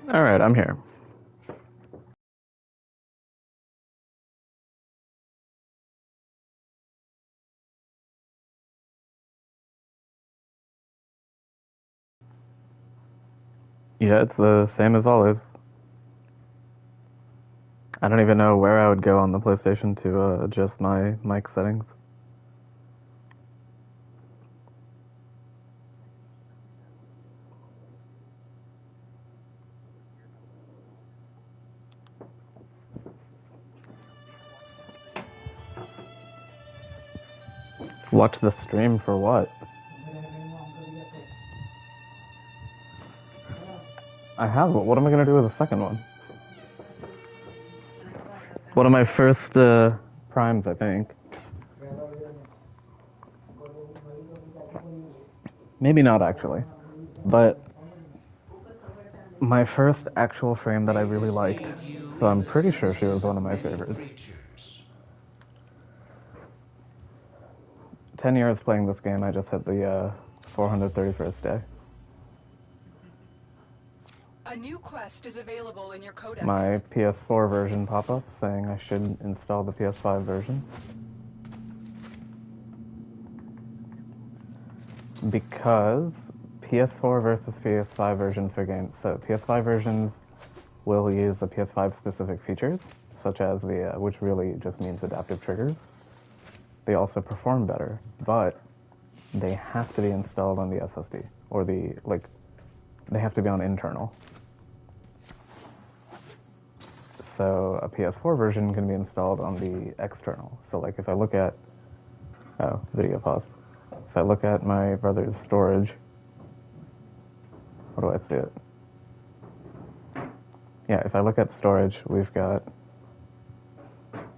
Alright, I'm here. Yeah, it's the same as always. I don't even know where I would go on the PlayStation to adjust my mic settings. Watch the stream for what? I have. What am I going to do with the second one? One of my first primes, I think. Maybe not actually, but my first actual frame that I really liked. So I'm pretty sure she was one of my favorites. 10 years playing this game, I just hit the 431st day. A new quest is available in your codex. My PS4 version pop-up saying I should install the PS5 version. Because PS4 versus PS5 versions for games. So PS5 versions will use the PS5 specific features, such as the, which really just means adaptive triggers. They also perform better, but they have to be installed on the SSD, or they have to be on internal. So a PS4 version can be installed on the external. So like if I look at, oh, video paused. If I look at my brother's storage, what do I see it? Yeah, if I look at storage, we've got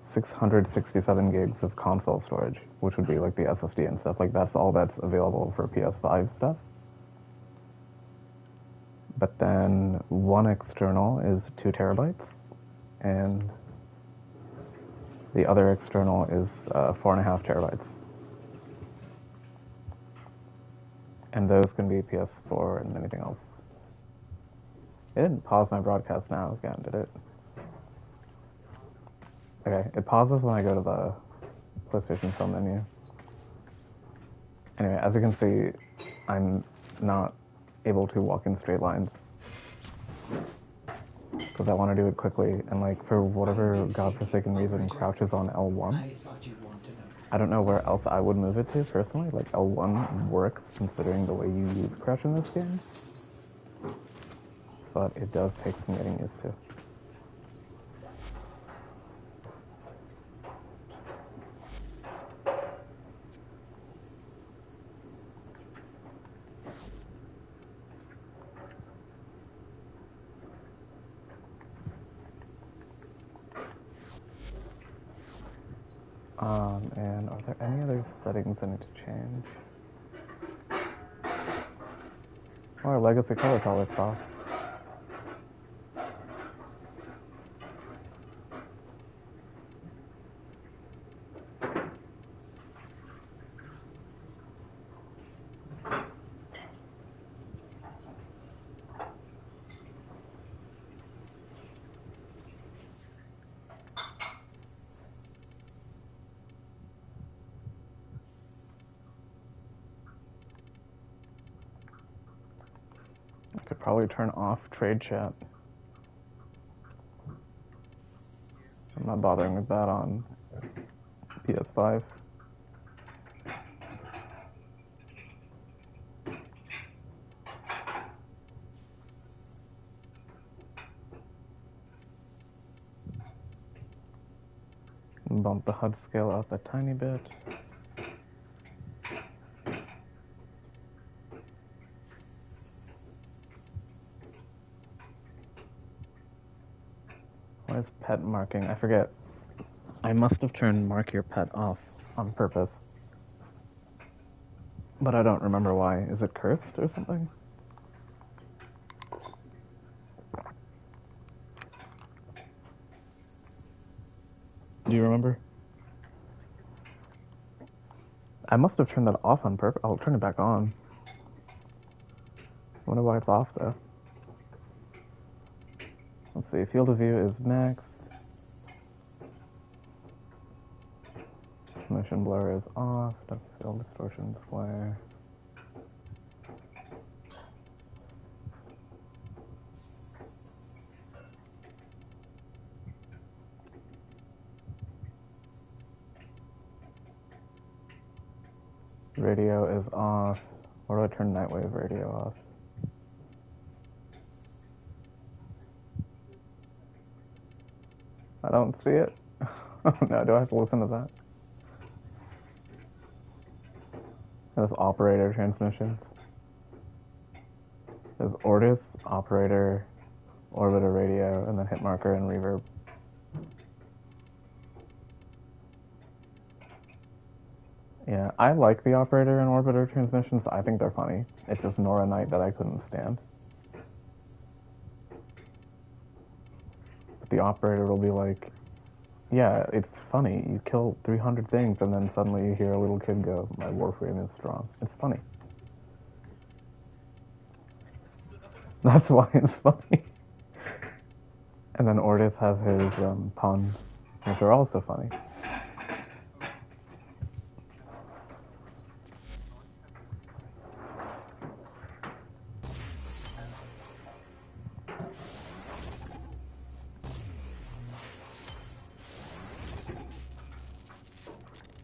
667 gigs of console storage, which would be like the SSD and stuff. Like that's all that's available for PS5 stuff. But then one external is 2 terabytes, and the other external is 4.5 terabytes. And those can be PS4 and anything else. It didn't pause my broadcast now again, did it? Okay, it pauses when I go to the PlayStation Film menu. Anyway, as you can see, I'm not able to walk in straight lines because I want to do it quickly, and like for whatever godforsaken reason, crouch is on L1. I don't know where else I would move it to personally. Like L1 works considering the way you use crouch in this game, but it does take some getting used to. And are there any other settings I need to change? Oh, our legacy color palette's off. I could probably turn off trade chat. I'm not bothering with that on PS5. Bump the HUD scale up a tiny bit. What is pet marking? I forget. I must have turned mark your pet off on purpose. But I don't remember why. Is it cursed or something? Do you remember? I must have turned that off on purpose. I'll turn it back on. I wonder why it's off though. see, field of view is max. Motion blur is off. Depth of field distortion square. Radio is off. Or do I turn Nightwave radio off? I don't see it. Oh no, do I have to listen to that? There's operator transmissions. There's Ortis, operator, orbiter radio, and then hit marker and reverb. Yeah, I like the operator and orbiter transmissions. I think they're funny. It's just Nora Knight that I couldn't stand. But the operator will be like, yeah, it's funny. You kill 300 things and then suddenly you hear a little kid go, my Warframe is strong. It's funny. That's why it's funny. And then Ortis has his puns, which are also funny.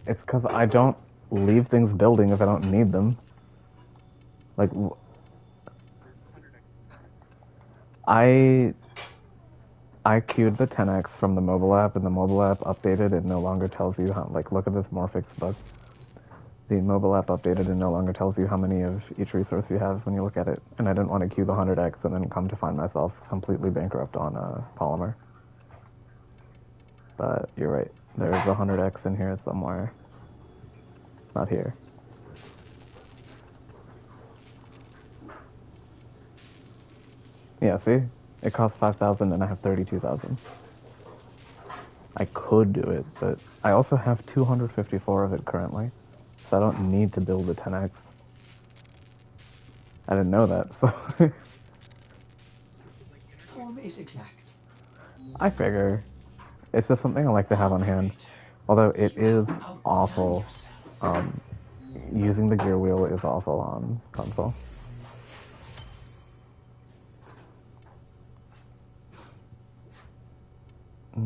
It's because I don't leave things building if I don't need them. Like, I queued the 10x from the mobile app, and the mobile app updated. It no longer tells you how, like, look at this Morphix bug. The mobile app updated and no longer tells you how many of each resource you have when you look at it. And I didn't want to queue the 100x and then come to find myself completely bankrupt on Polymer. But you're right. There's a 100x in here somewhere. Not here. Yeah, see? It costs 5,000 and I have 32,000. I could do it, but I also have 254 of it currently. So I don't need to build a 10x. I didn't know that, so... Form is exact. I figure. It's just something I like to have on hand. Although it is awful. Using the gear wheel is awful on console. I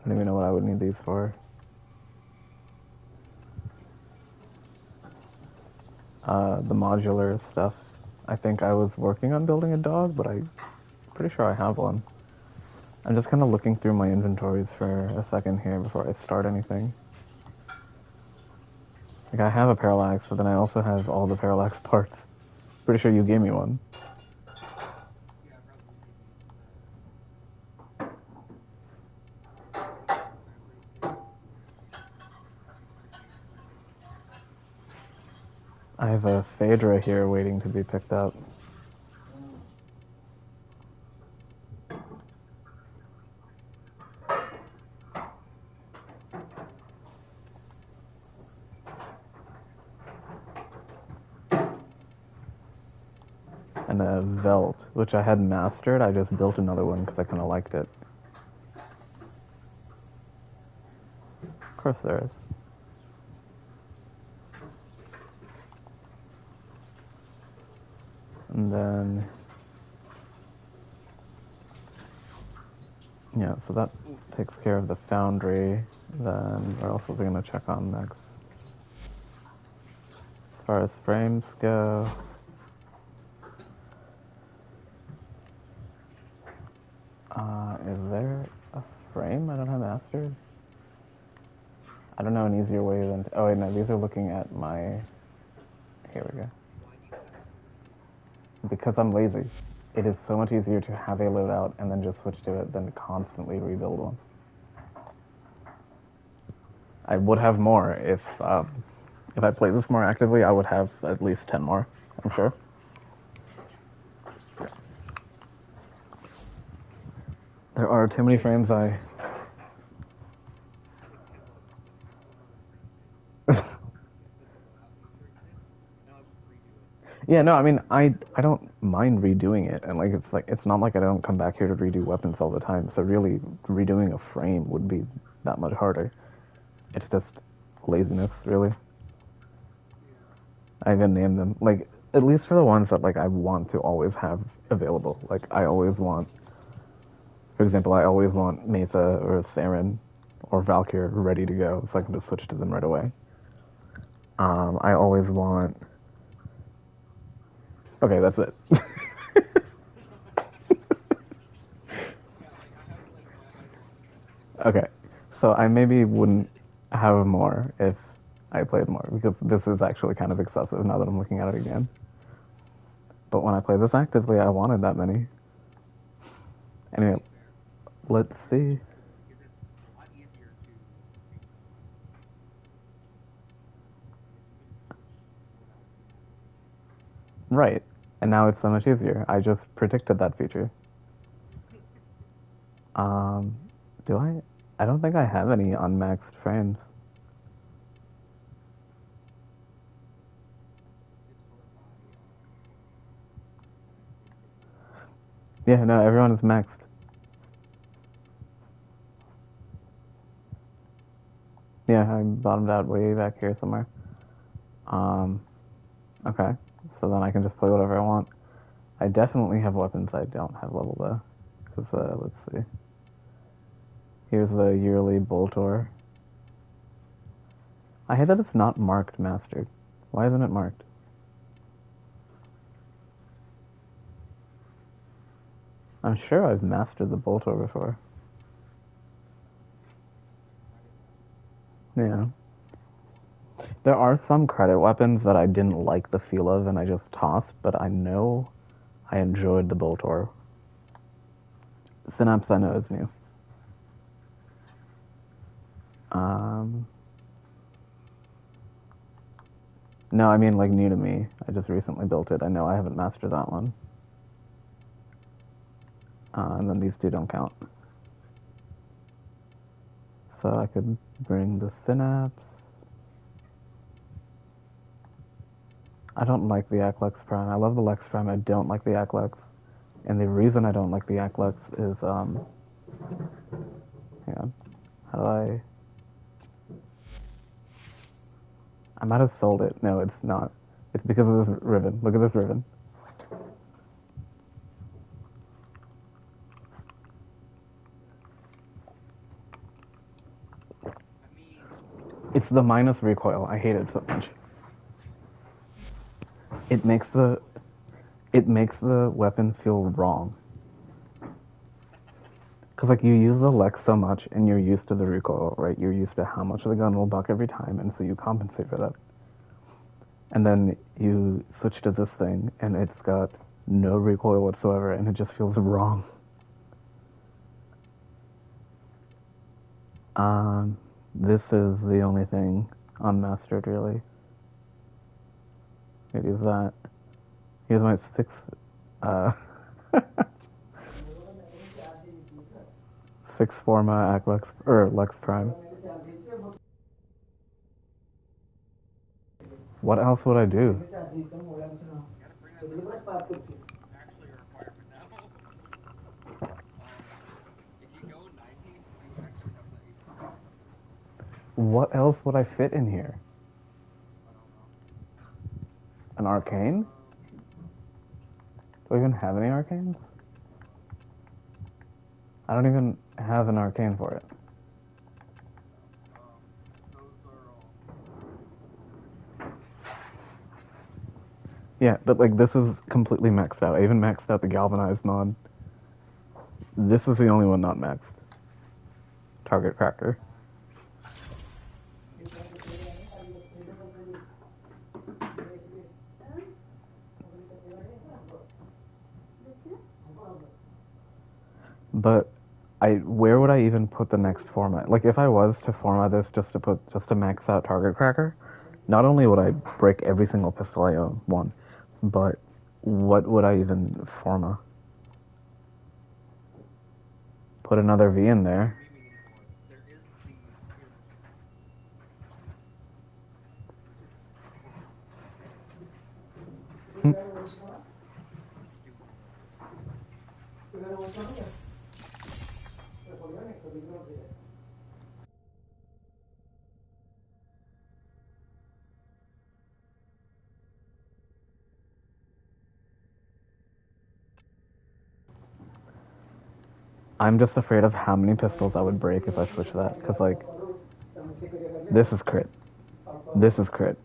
don't even know what I would need these for. The modular stuff. I think I was working on building a dog, but I'm pretty sure I have one. I'm just kind of looking through my inventories for a second here before I start anything. Like, I have a parallax, but then I also have all the parallax parts. Pretty sure you gave me one. I have a Phaedra here waiting to be picked up. And a Velt, which I had mastered. I just built another one because I kind of liked it. Of course there is. And then... yeah, so that takes care of the foundry. Then where else was I going to check on next? As far as frames go... is there a frame I don't have mastered? I don't know an easier way than... oh wait, no, these are looking at my... here we go. Because I'm lazy. It is so much easier to have a loadout and then just switch to it than to constantly rebuild one. I would have more if I played this more actively. I would have at least 10 more, I'm sure. There are too many frames I... Yeah, no, I mean, I don't mind redoing it, and like it's not like I don't come back here to redo weapons all the time. So really, redoing a frame would be that much harder. It's just laziness, really. I even named them like at least for the ones that like I want to always have available. Like I always want, for example, I always want Mesa or Saren or Valkyr ready to go, so I can just switch to them right away. I always want. Okay, that's it. Okay, so I maybe wouldn't have more if I played more because this is actually kind of excessive now that I'm looking at it again. But when I play this actively, I wanted that many. Anyway, let's see. Right, and now it's so much easier. I just predicted that feature. Um, do I? I don't think I have any unmaxed frames. Yeah, no, everyone is maxed. Yeah, I bottomed out way back here somewhere. Um, okay, so then I can just play whatever I want. I definitely have weapons I don't have level though. Because, let's see. Here's the yearly Boltor. I hate that it's not marked mastered. Why isn't it marked? I'm sure I've mastered the Boltor before. Yeah. There are some credit weapons that I didn't like the feel of and I just tossed, but I know I enjoyed the Boltor. Synapse I know is new. Um, no, I mean like new to me. I just recently built it. I know I haven't mastered that one. And then these two don't count. So I could bring the Synapse. I don't like the Aklex Prime. I love the Lex Prime. I don't like the Aklex. And the reason I don't like the Aklex is, hang on. How do I might have sold it. No, it's not. It's because of this ribbon. Look at this ribbon. It's the minus recoil. I hate it so much. It makes the weapon feel wrong. Cause like you use the Lex so much and you're used to the recoil, right? You're used to how much the gun will buck every time, and so you compensate for that. And then you switch to this thing and it's got no recoil whatsoever and it just feels wrong. This is the only thing unmastered really. It is that. Here's my uh, 6 Forma Aklex, or Lex Prime. What else would I do? What else would I fit in here? An arcane? Do I even have any arcanes? I don't even have an arcane for it. Yeah, but like this is completely maxed out. I even maxed out the galvanized mod. This is the only one not maxed. Target cracker. But where would I even put the next format? Like if I was to format this just to max out target cracker, not only would I break every single pistol I own, one, but what would I even forma? Put another V in there. I'm just afraid of how many pistols I would break if I switch that. Because, like, this is crit. This is crit.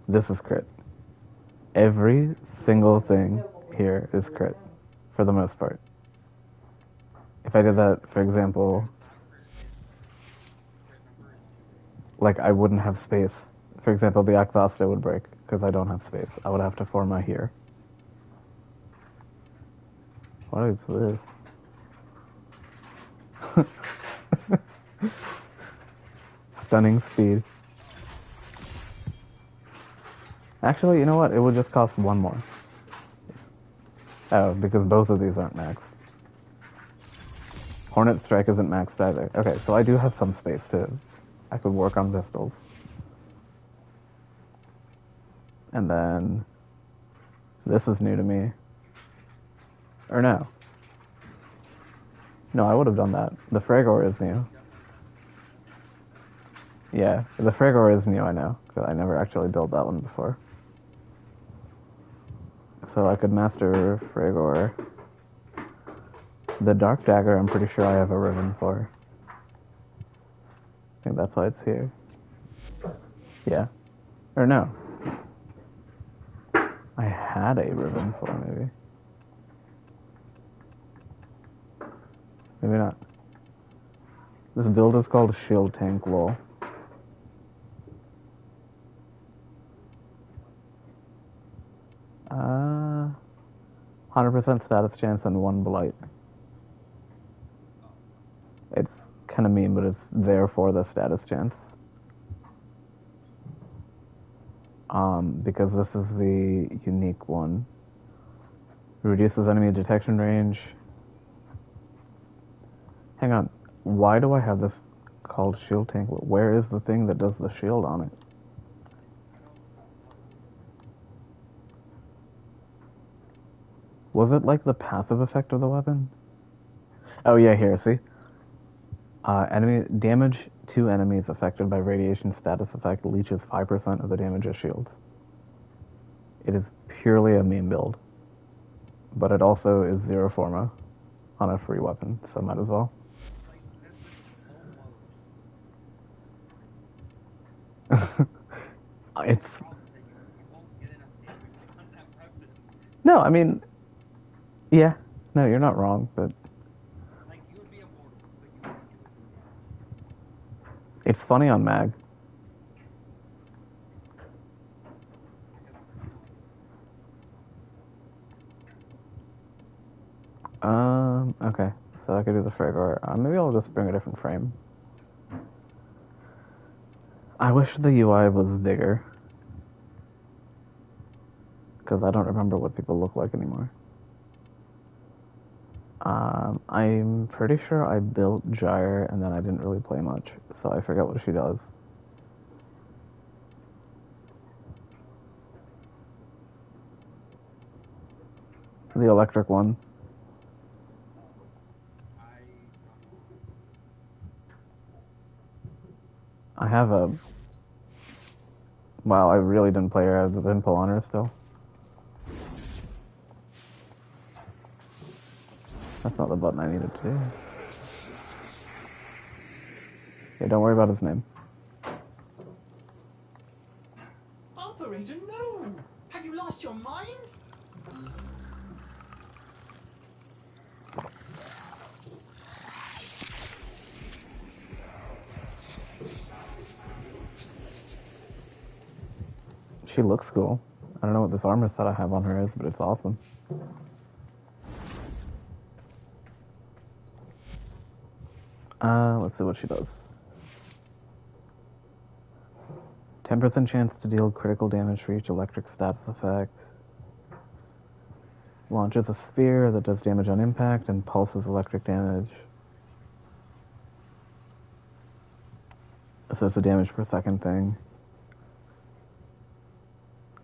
This is crit. Every single thing here is crit, for the most part. If I did that, for example, like, I wouldn't have space. For example, the Akvasta would break, because I don't have space. I would have to form my here. What is this? Stunning speed. Actually, you know what? It would just cost one more. Oh, because both of these aren't maxed. Hornet Strike isn't maxed either. Okay, so I do have some space too. I could work on pistols. And then this is new to me. Or no. No, I would have done that. The Fragor is new. Yeah, the Fragor is new, I know. Because I never actually built that one before. So I could master Fragor. The Dark Dagger, I'm pretty sure I have a ribbon for. I think that's why it's here. Yeah. Or no. I had a ribbon for, maybe. Maybe not. This build is called Shield Tank Lol. 100% status chance and 1 blight. It's kind of mean, but it's there for the status chance. Because this is the unique one. Reduces enemy detection range. Hang on. Why do I have this called Shield Tank? Where is the thing that does the shield on it? Was it like the passive effect of the weapon? Oh yeah, here, see? Enemy damage to enemies affected by radiation status effect leeches 5% of the damage of shields. It is purely a meme build. But it also is 0 forma on a free weapon, so might as well. It's... No, I mean... Yeah. No, you're not wrong, but... It's funny on Mag. Okay. So I could do the Fragor. Maybe I'll just bring a different frame. I wish the UI was bigger. Because I don't remember what people look like anymore. I'm pretty sure I built Gyre and then I didn't really play much, so I forget what she does. The electric one. I have a... Wow, I really didn't play her. I have the Impel on her still. That's not the button I needed to do. Okay, don't worry about his name. Operator, no! Have you lost your mind? She looks cool. I don't know what this armor set I have on her is, but it's awesome. Let's see what she does. 10% chance to deal critical damage for each electric status effect. Launches a sphere that does damage on impact and pulses electric damage. So it's a damage per second thing.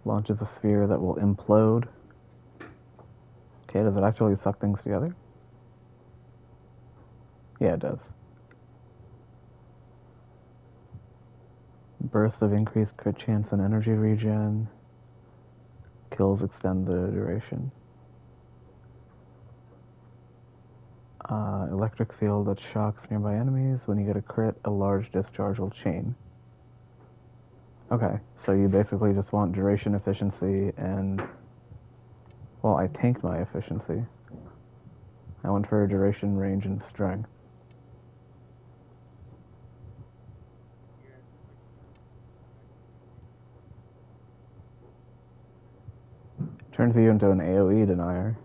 Launches a sphere that will implode. Okay, does it actually suck things together? Yeah, it does. Burst of increased crit chance and energy regen. Kills extend the duration. Electric field that shocks nearby enemies. When you get a crit, a large discharge will chain. Okay, so you basically just want duration, efficiency, and... Well, I tanked my efficiency. I went for duration, range, and strength. Turns you into an AoE denier.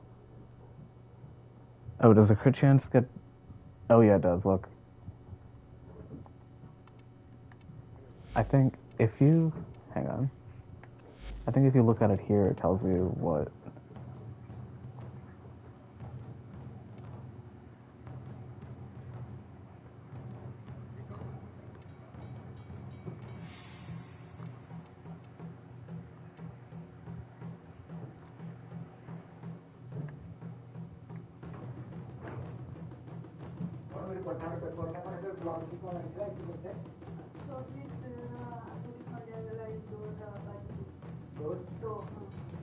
Oh, does the crit chance get... Oh yeah, it does, look. I think if you... Hang on. I think if you look at it here, it tells you what...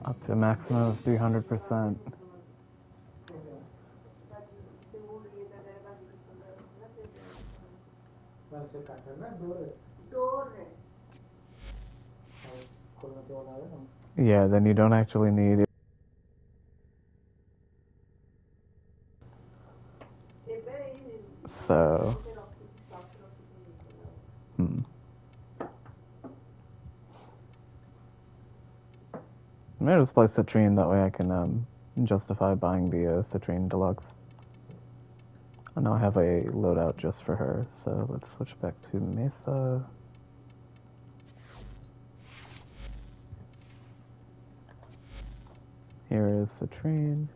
Up to a maximum of 300%. Yeah, then you don't actually need it. So... Maybe just play Citrine, that way I can justify buying the Citrine Deluxe. And now I have a loadout just for her, so let's switch back to Mesa. Here is Citrine.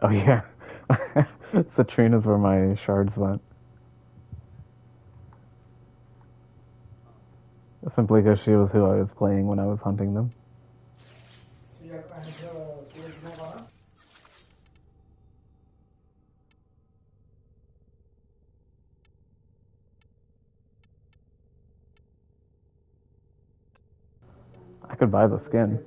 Oh yeah, Citrine is where my shards went. Simply because she was who I was playing when I was hunting them. I could buy the skin.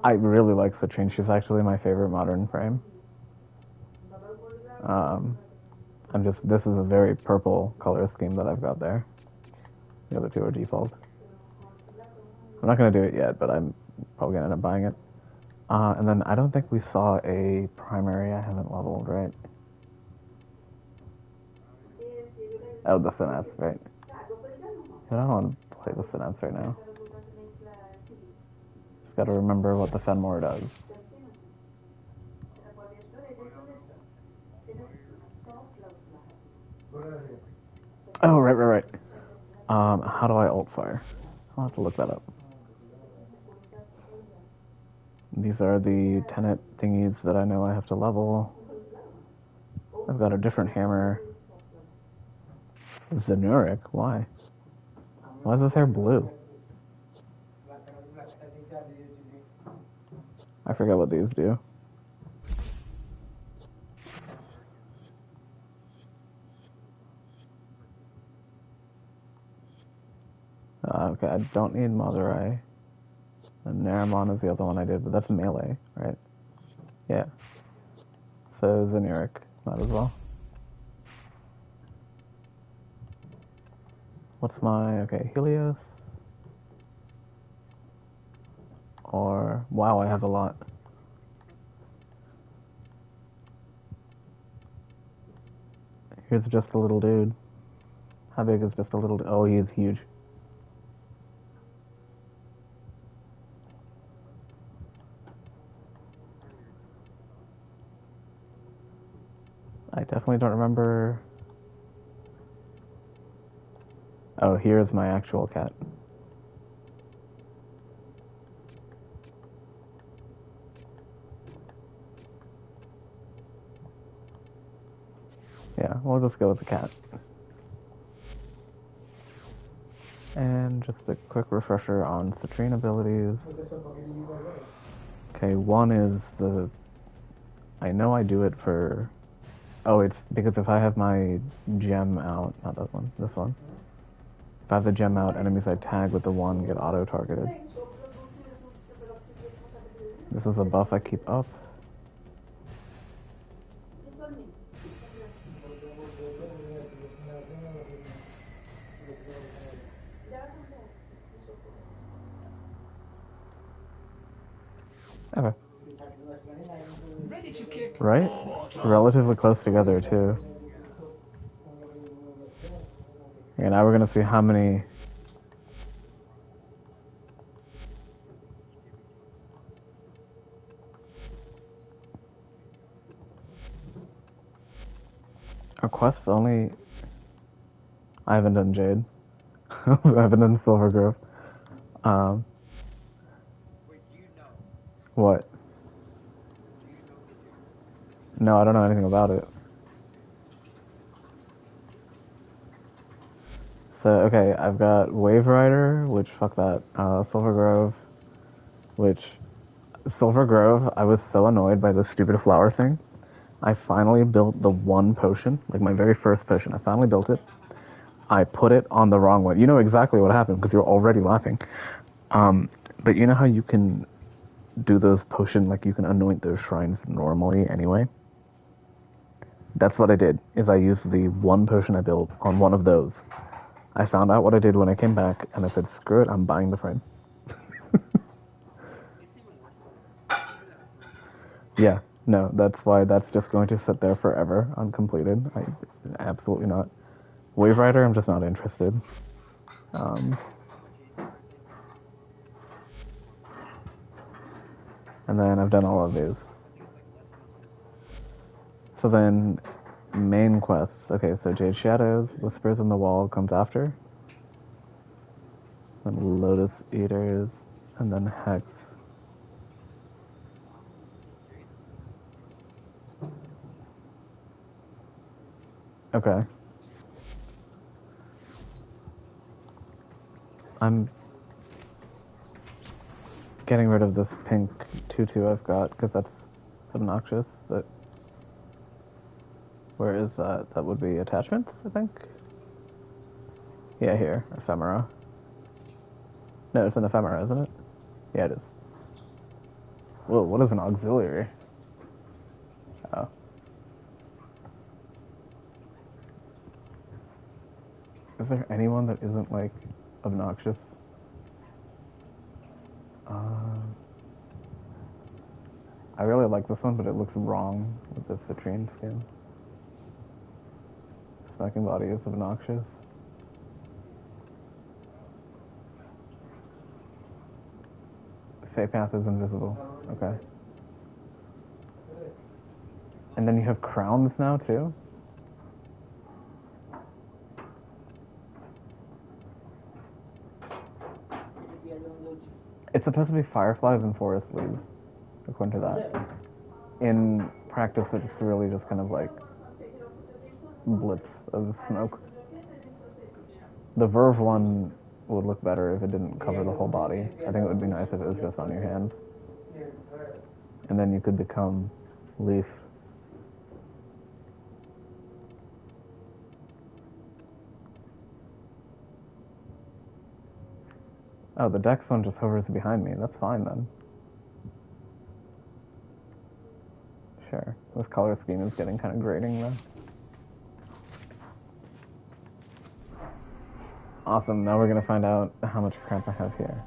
I really like Citrine. She's actually my favorite modern frame. This is a very purple color scheme that I've got there. The other two are default. I'm not going to do it yet, but I'm probably going to end up buying it. And then I don't think we saw a primary I haven't leveled, right? Oh, the Synapse, right. But I don't want to play the Synapse right now. Just got to remember what the Fenmore does. Oh, right. How do I ult fire? I'll have to look that up. These are the tenet thingies that I know I have to level. I've got a different hammer. Zenuric? Why? Why is this hair blue? I forget what these do. Okay, I don't need Mazurai. And Naramon is the other one I did, but that's melee, right? Yeah. So Zenuric, might as well. What's my... Okay, Helios. Or... Wow, I have a lot. Here's just a little dude. How big is just a little... Oh, he is huge. I definitely don't remember... Oh, here's my actual cat. Yeah, we'll just go with the cat. And just a quick refresher on Citrine abilities. Okay, one is the... I know I do it for... Oh, it's because if I have my gem out... Not that one, this one. If I have the gem out, enemies I tag with the one get auto-targeted. This is a buff I keep up. Okay. Ready to kick. Right? Relatively close together, too. Okay, now we're gonna see how many... Our quests only... I haven't done Jade. I haven't done Silver Grove. What? No, I don't know anything about it. So, okay, I've got Wave Rider, which, fuck that. Silver Grove, which... Silver Grove, I was so annoyed by this stupid flower thing. I finally built the one potion, like my very first potion. I finally built it. I put it on the wrong one. You know exactly what happened because you're already laughing. But you know how you can do those potion, like you can anoint those shrines normally anyway? That's what I did, is I used the one potion I built on one of those. I found out what I did when I came back, and I said, screw it, I'm buying the frame. Yeah, no, that's why that's just going to sit there forever, uncompleted. Absolutely not. Wave Rider, I'm just not interested. And then I've done all of these. So then, main quests. Okay, so Jade Shadows, Whispers in the Wall comes after. Then Lotus Eaters, and then Hex. Okay. I'm getting rid of this pink tutu I've got, because that's obnoxious, but... Where is that? That would be attachments, I think? Yeah, here. Ephemera. No, it's an ephemera, isn't it? Yeah, it is. Whoa, what is an auxiliary? Oh. Is there anyone that isn't, like, obnoxious? I really like this one, but it looks wrong with the citrine skin. Smacking body is obnoxious. Fey Path is invisible. Okay. And then you have crowns now, too? It's supposed to be fireflies and forest leaves, according to that. In practice, it's really just kind of like blips of smoke. The Verve one would look better if it didn't cover the whole body. I think it would be nice if it was just on your hands. And then you could become Leaf. Oh, the Dex one just hovers behind me. That's fine then. Sure. This color scheme is getting kind of grating though. Awesome. Now we're gonna find out how much crap I have here.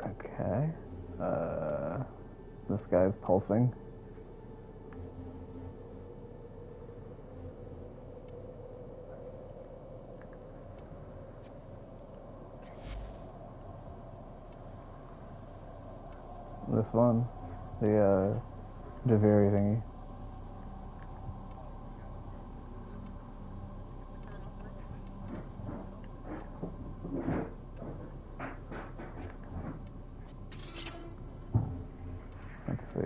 Okay. This guy's pulsing. This one, the Javiri thingy. Let's see.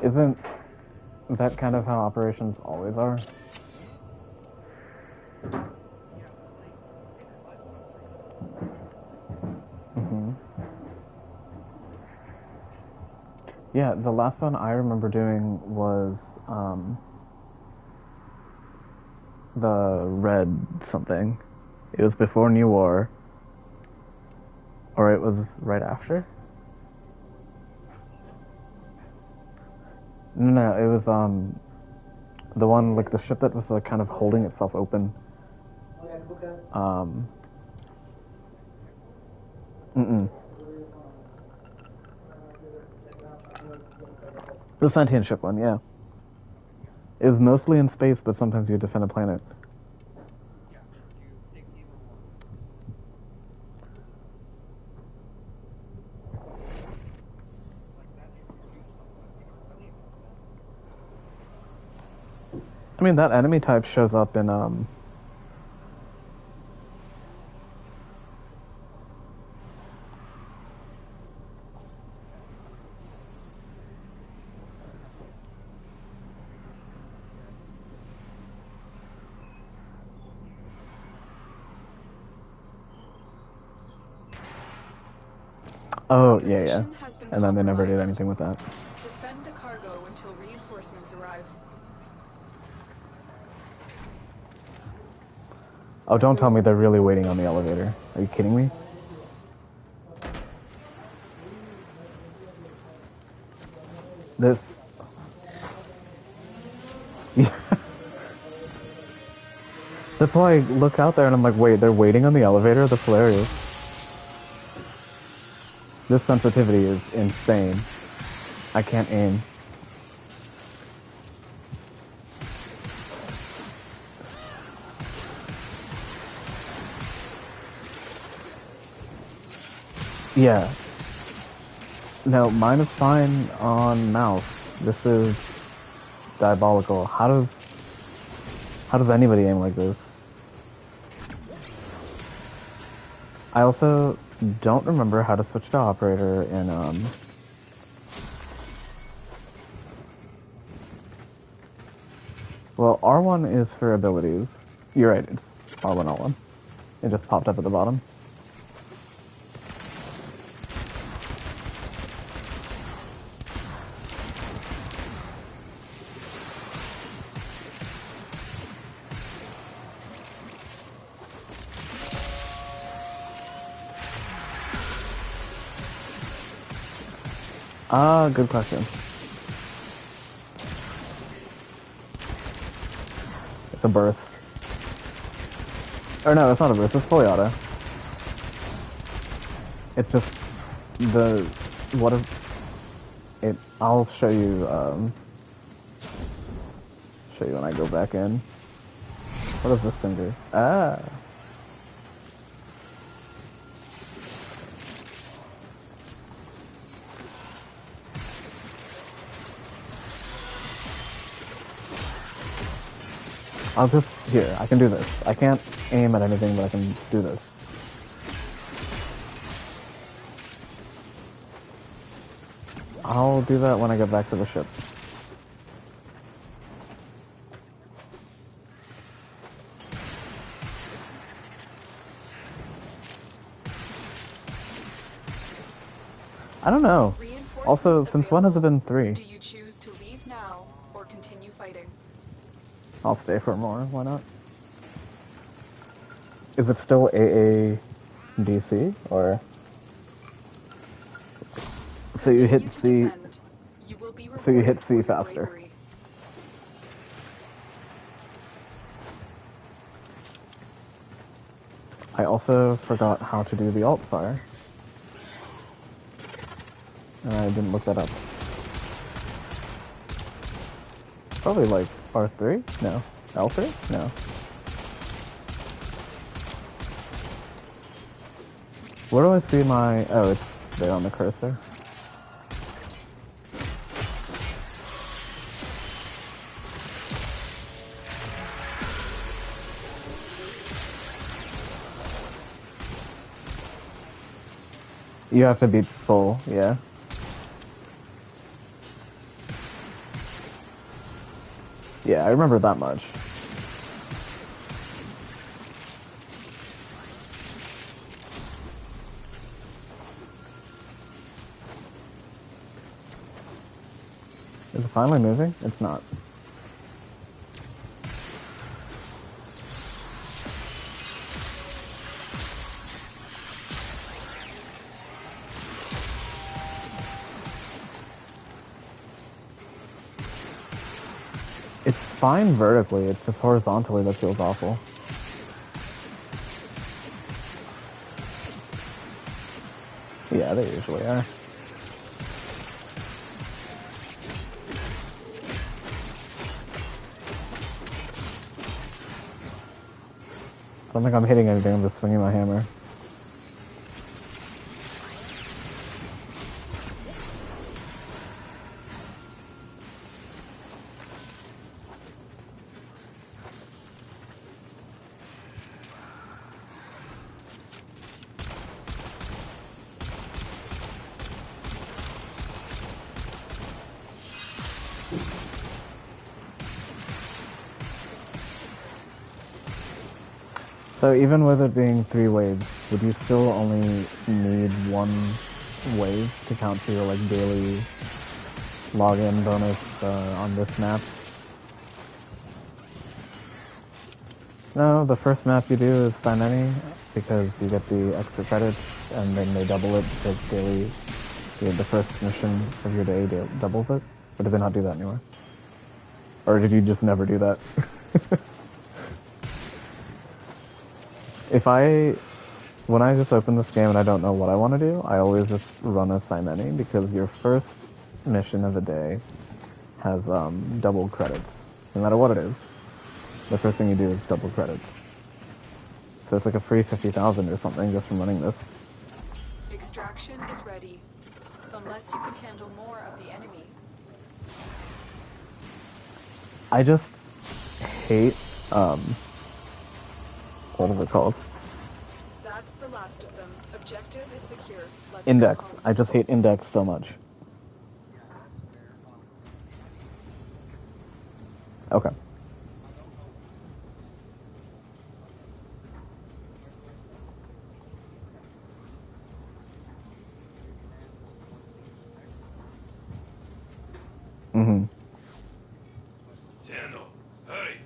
Isn't that kind of how operations always are? Mm-hmm. Yeah, the last one I remember doing was the red something. It was before New War, or it was right after. No, it was the one like the ship that was like kind of holding itself open. Um, mm-mm. The sentient ship one, yeah. It was mostly in space, but sometimes you defend a planet. I mean, that enemy type shows up in oh, yeah, yeah. And then they never did anything with that. Defend the cargo until reinforcements arrive. Oh, don't tell me they're really waiting on the elevator. Are you kidding me? This... Yeah. That's why I look out there and I'm like, wait, they're waiting on the elevator? That's hilarious. This sensitivity is insane. I can't aim. Yeah. No, mine is fine on mouse. This is diabolical. How does anybody aim like this? I also don't remember how to switch to operator in well, R1 is for abilities. You're right, it's R1 L1. It just popped up at the bottom. Good question. It's a burst. Or no, it's not a burst, it's fully auto. It's just the... what if... it... I'll show you, show you when I go back in. What does this thing do? Ah! I'll just... here, I can do this. I can't aim at anything, but I can do this. I'll do that when I get back to the ship. I don't know. Also, since when has it been 3? Do you choose to leave now or continue fighting? I'll stay for more, why not? Is it still AADC, or... So you hit C... So you hit C faster. I also forgot how to do the alt fire. And I didn't look that up. Probably like R3? No. L3? No. Where do I see my... oh, it's there on the cursor. You have to be full, yeah. Yeah, I remember that much. Is it finally moving? It's not. It's fine vertically, it's just horizontally that feels awful. Yeah, they usually are. I don't think I'm hitting anything, I'm just swinging my hammer. So even with it being 3 waves, would you still only need 1 wave to count for your like daily login bonus on this map? No, the first map you do is sign any because you get the extra credits, and then they double it because daily, the first mission of your day doubles it. Or did they not do that anymore? Or did you just never do that? When I just open this game and I don't know what I want to do, I always just run a sign any because your first mission of the day has double credits, no matter what it is. The first thing you do is double credits. So it's like a free 50,000 or something just from running this. Extraction is ready. Unless you can handle more of the enemy. I just hate, what is it called? That's the last of them. Objective is secure. Let's Index. go home. I just hate Index so much. Okay. Mm-hmm. Daniel, hey!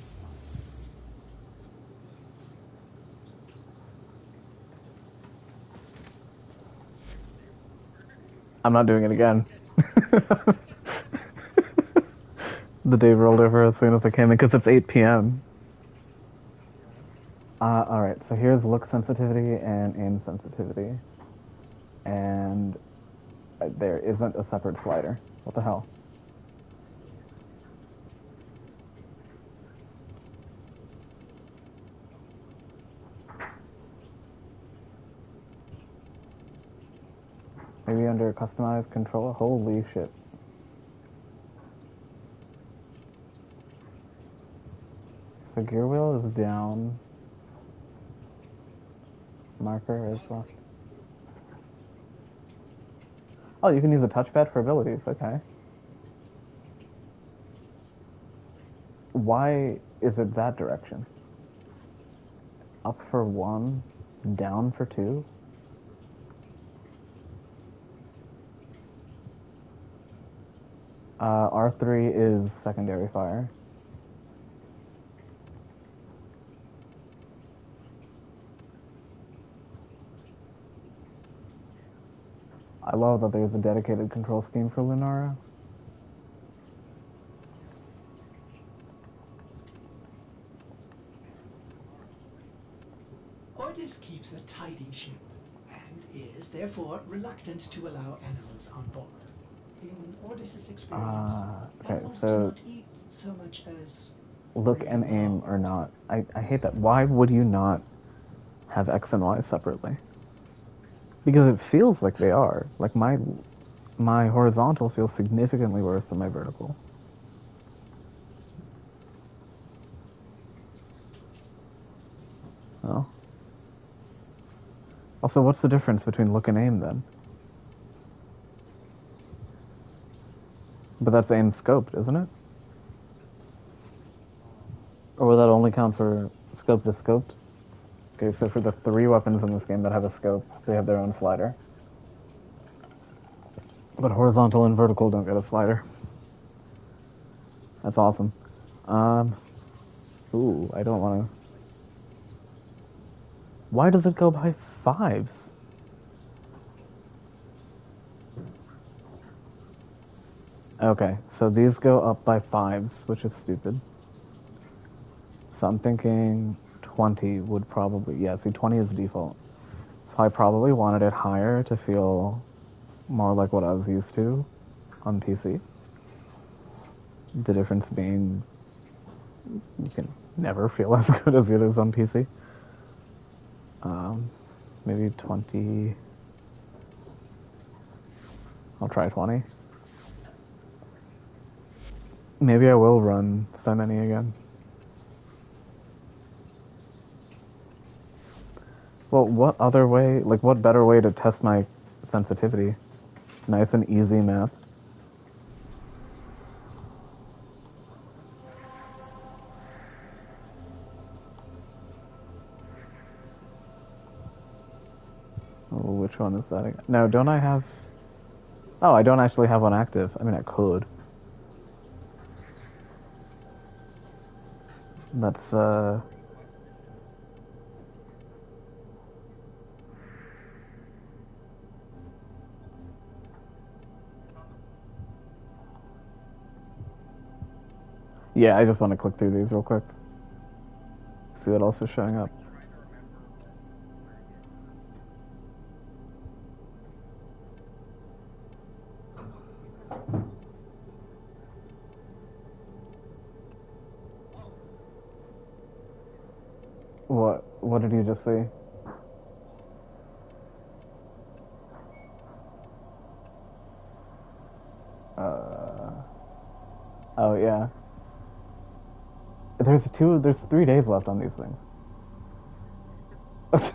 I'm not doing it again. The day rolled over as soon as I came in because it's 8 p.m. Alright, so here's look sensitivity and aim sensitivity. And there isn't a separate slider. What the hell? Maybe under customized control? Holy shit. So gear wheel is down. Marker is left. Oh, you can use a touchpad for abilities, okay. Why is it that direction? Up for 1, down for 2? R3 is secondary fire. I love that there's a dedicated control scheme for Lunara. Ordis keeps a tidy ship, and is therefore reluctant to allow animals on board. In Ordis's experience, Okay, animals so do not eat so much as look and aim or not. I hate that. Why would you not have X and Y separately? Because it feels like they are. Like my horizontal feels significantly worse than my vertical. Oh. Also, what's the difference between look and aim then? But that's aim scoped, isn't it? would that only count for scope to scoped? Okay, so for the 3 weapons in this game that have a scope, they have their own slider. But horizontal and vertical don't get a slider. That's awesome. Ooh, I don't want to... Why does it go by 5s? Okay, so these go up by 5s, which is stupid. So I'm thinking 20 would probably... Yeah, see, 20 is default. So I probably wanted it higher to feel more like what I was used to on PC. The difference being you can never feel as good as it is on PC. Maybe 20. I'll try 20. Maybe I will run so many again. Well, what other way, like what better way to test my sensitivity? Nice and easy math. Oh, which one is that again? No, don't I have... Oh, I don't actually have one active. I mean, I could. That's, Yeah, I just want to click through these real quick. See what else is showing up. What did you just see? Oh yeah. There's 3 days left on these things. Okay.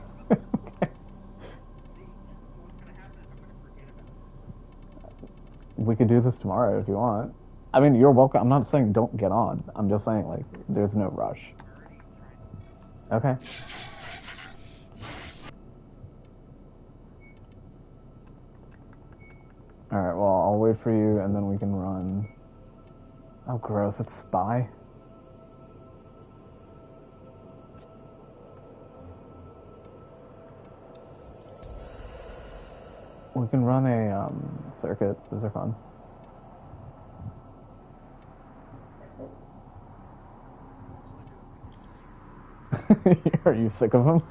We could do this tomorrow if you want. I mean, you're welcome. I'm not saying don't get on. I'm just saying, like, there's no rush. Okay. Alright, well, I'll wait for you, and then we can run. Oh, gross. It's Spy. We can run a circuit. Those are fun. Are you sick of them?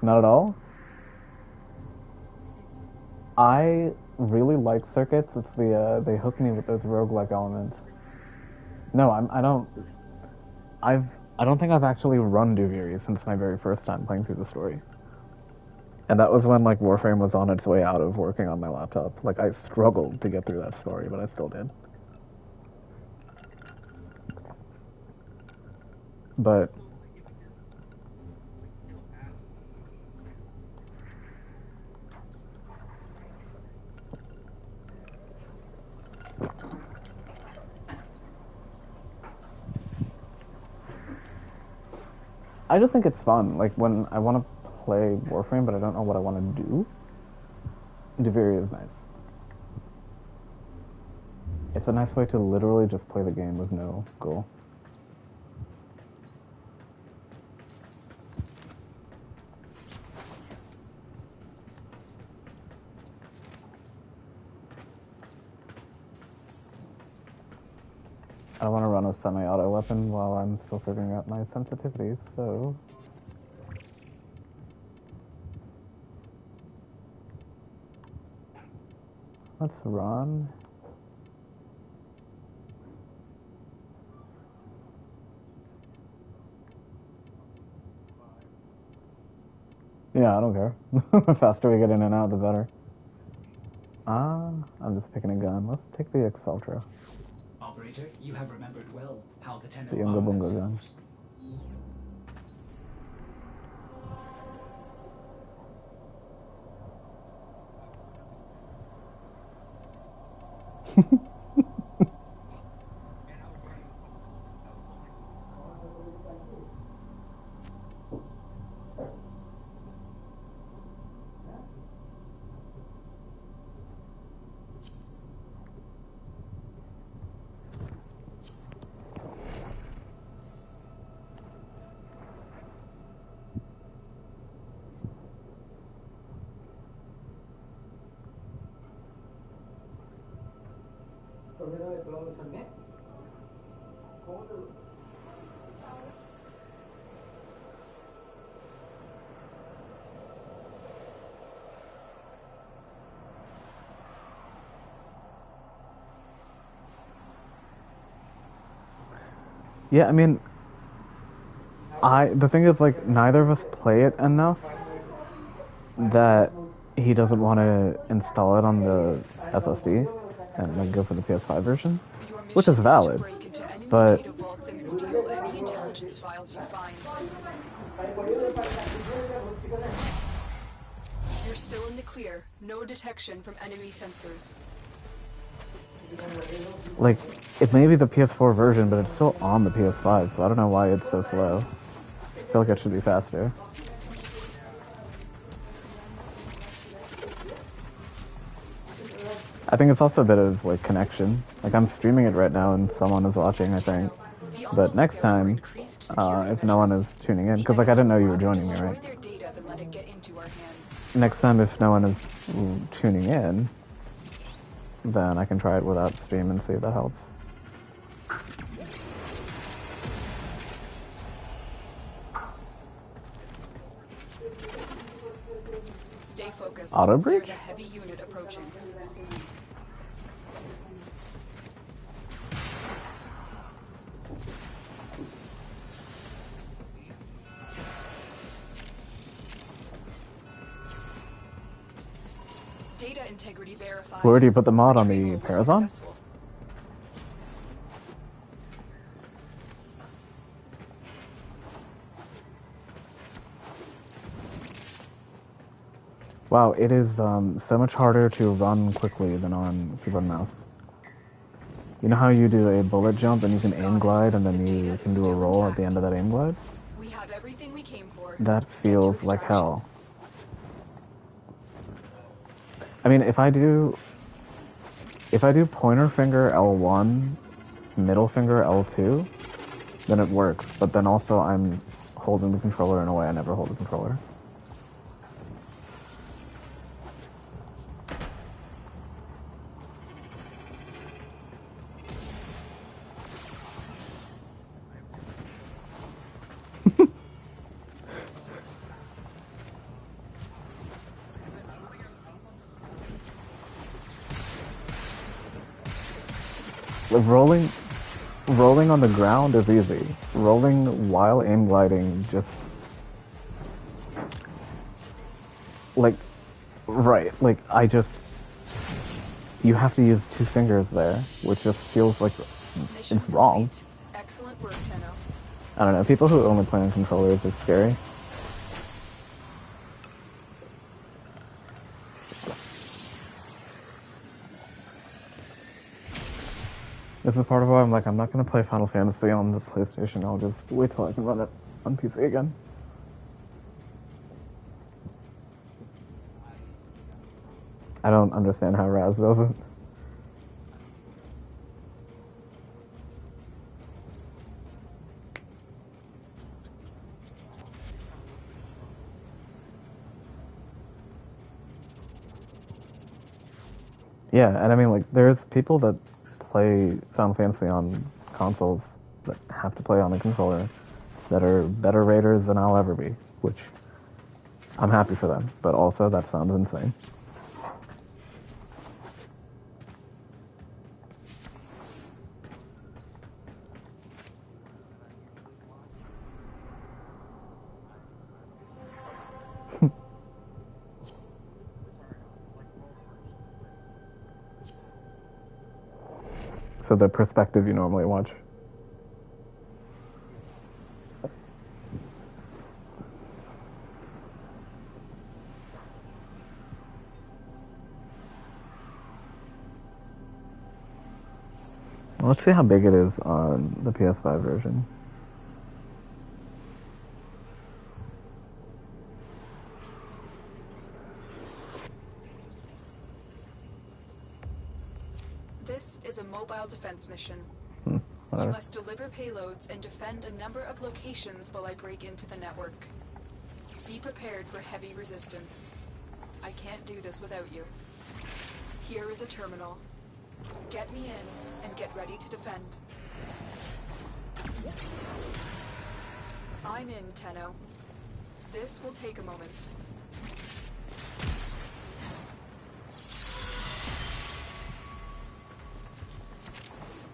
Not at all? I really like circuits. It's they hook me with those roguelike elements. No, I don't think I've actually run Duviri since my very first time playing through the story. And that was when, like, Warframe was on its way out of working on my laptop. Like, I struggled to get through that story, but I still did. But... I just think it's fun. Like, when I want to play Warframe, but I don't know what I want to do, Duviri is nice. It's a nice way to literally just play the game with no goal. I don't want to run a semi-auto weapon while I'm still figuring out my sensitivities, so... Let's run. Yeah, I don't care. The faster we get in and out, the better. I'm just picking a gun. Let's take the Exultra. Operator, you have remembered well how the Tenno The Unga arm Bunga gun. themselves. Yeah, I mean, the thing is, like, neither of us play it enough that he doesn't want to install it on the SSD and like go for the PS5 version, Your which is mission valid. to break into enemy But data vaults and steal any intelligence files you find. You're still in the clear. No detection from enemy sensors. like, it may be the PS4 version, but it's still on the PS5, so I don't know why it's so slow. I feel like it should be faster. I think it's also a bit of like connection. Like, I'm streaming it right now and someone is watching, I think. But next time, if no one is tuning in, because like I didn't know you were joining me, right? Next time, if no one is tuning in, then I can try it without stream and see if that helps. Stay focused. Auto breach? There's a heavy unit approaching. Data integrity verified. Where do you put the mod on the Retrieval was Parazon? successful. Wow, it is so much harder to run quickly than on keyboard and mouse. You know how you do a bullet jump and you can aim glide and then you can do a roll at the end of that aim glide? We have everything we came for. That Get to feels like extraction. hell. I mean, if I do pointer finger L1, middle finger L2, then it works. But then also I'm holding the controller in a way I never hold the controller. Like rolling on the ground is easy. Rolling while aim gliding just like right. You have to use two fingers there, which just feels like Mission it's wrong. complete. Excellent work, Tenno. I don't know. People who only play on controllers are scary. This is part of why I'm like, I'm not going to play Final Fantasy on the PlayStation. I'll just wait till I can run it on PC again. I don't understand how Raz does it. Yeah, and I mean, like, there's people that play Final Fantasy on consoles that have to play on the controller that are better raiders than I'll ever be, which I'm happy for them, but also that sounds insane. So the perspective you normally watch. Well, let's see how big it is on the PS5 version. This is a mobile defense mission. You Whatever. must deliver payloads and defend a number of locations while I break into the network. Be prepared for heavy resistance. I can't do this without you. Here is a terminal. Get me in and get ready to defend. I'm in, Tenno. This will take a moment.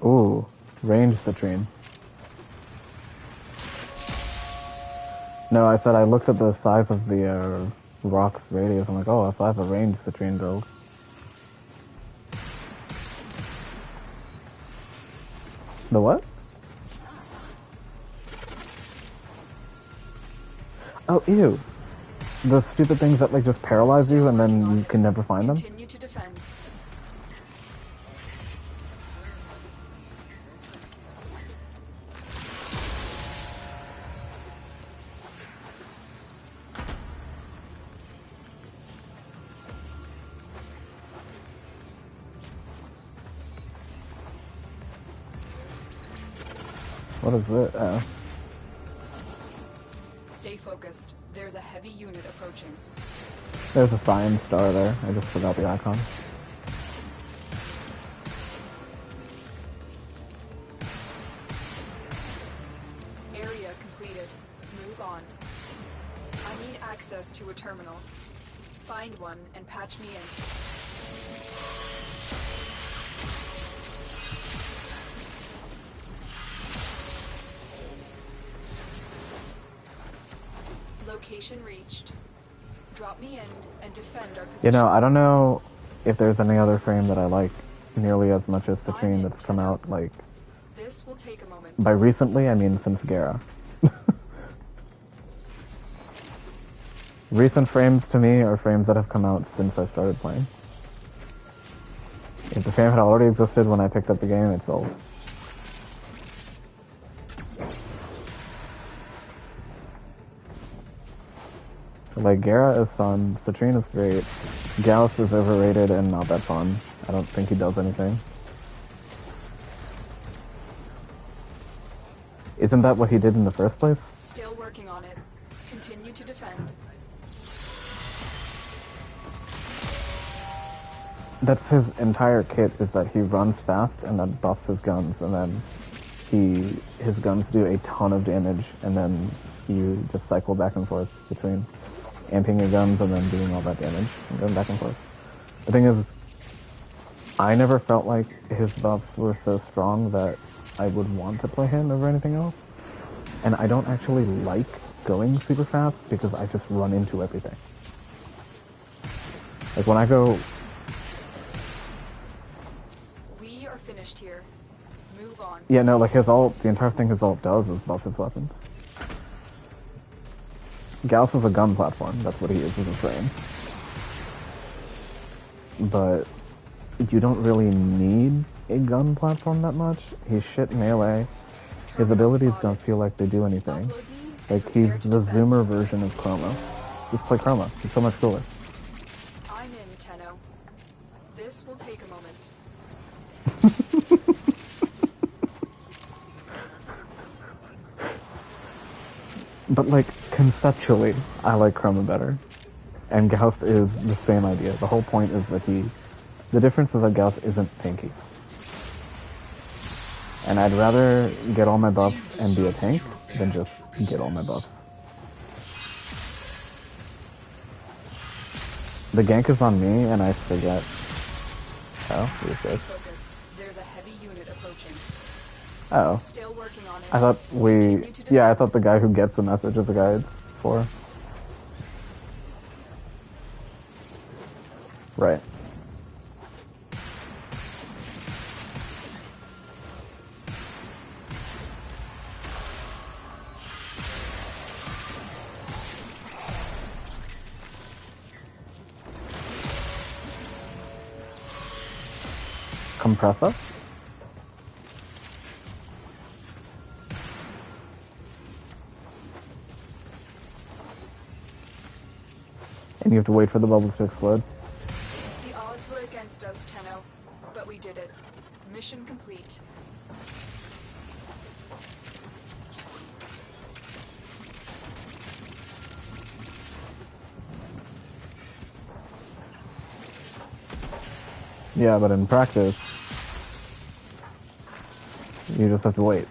Ooh, range citrine. No, I said I looked at the size of the rock's radius. I'm like, oh, if I have a range citrine build. The what? Oh, ew. The stupid things that like just paralyze you and then you can never find them? Continue to defend. What is it? Stay focused. There's a heavy unit approaching. There's a cyan star there. I just forgot the icon. Area completed. Move on. I need access to a terminal. Find one and patch me in. Location reached. Drop me in and defend our position. You know, I don't know if there's any other frame that I like nearly as much as Citrine that's come out, like... This will take a moment. By recently, I mean since Gera. Recent frames to me are frames that have come out since I started playing. If the frame had already existed when I picked up the game, it's old. Like, Gera is fun, Citrine is great, Gauss is overrated and not that fun. I don't think he does anything. Isn't that what he did in the first place? Still working on it. Continue to defend. That's his entire kit, is that he runs fast and then buffs his guns, and then his guns do a ton of damage, and then you just cycle back and forth between amping your guns and then doing all that damage and going back and forth. The thing is, I never felt like his buffs were so strong that I would want to play him over anything else. And I don't actually like going super fast because I just run into everything. Like when I go... We are finished here. Move on. Yeah, no, like his ult, the entire thing his ult does is buff his weapons. Gauss is a gun platform, that's what he is with his frame. But you don't really need a gun platform that much. He's shit melee. His abilities don't feel like they do anything. Like, he's the zoomer version of Chroma. Just play Chroma. He's so much cooler. I'm in, Tenno. This will take a moment. But, like, conceptually, I like Chroma better. And Gauss is the same idea. The whole point is that the difference is that Gauss isn't tanky. And I'd rather get all my buffs and be a tank than just get all my buffs. The gank is on me and I forget. Oh, who's this? Focus. There's a heavy unit approaching. Oh. Still working on it. I thought I thought the guy who gets the message is the guy it's for. Right. Compressor? And you have to wait for the bubbles to explode? The odds were against us, Tenno, but we did it. Mission complete. Yeah, but in practice, You just have to wait.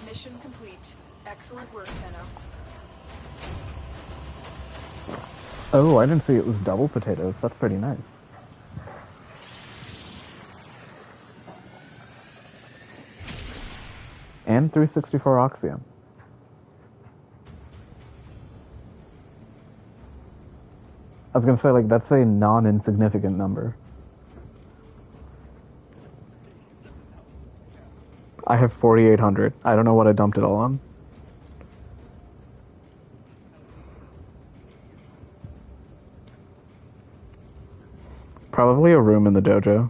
Mission complete. Excellent work, Tenno. Oh, I didn't see it was double potatoes. That's pretty nice. And 364 Oxygen. I was gonna say, like, that's a non-insignificant number. I have 4,800. I don't know what I dumped it all on. Probably a room in the dojo.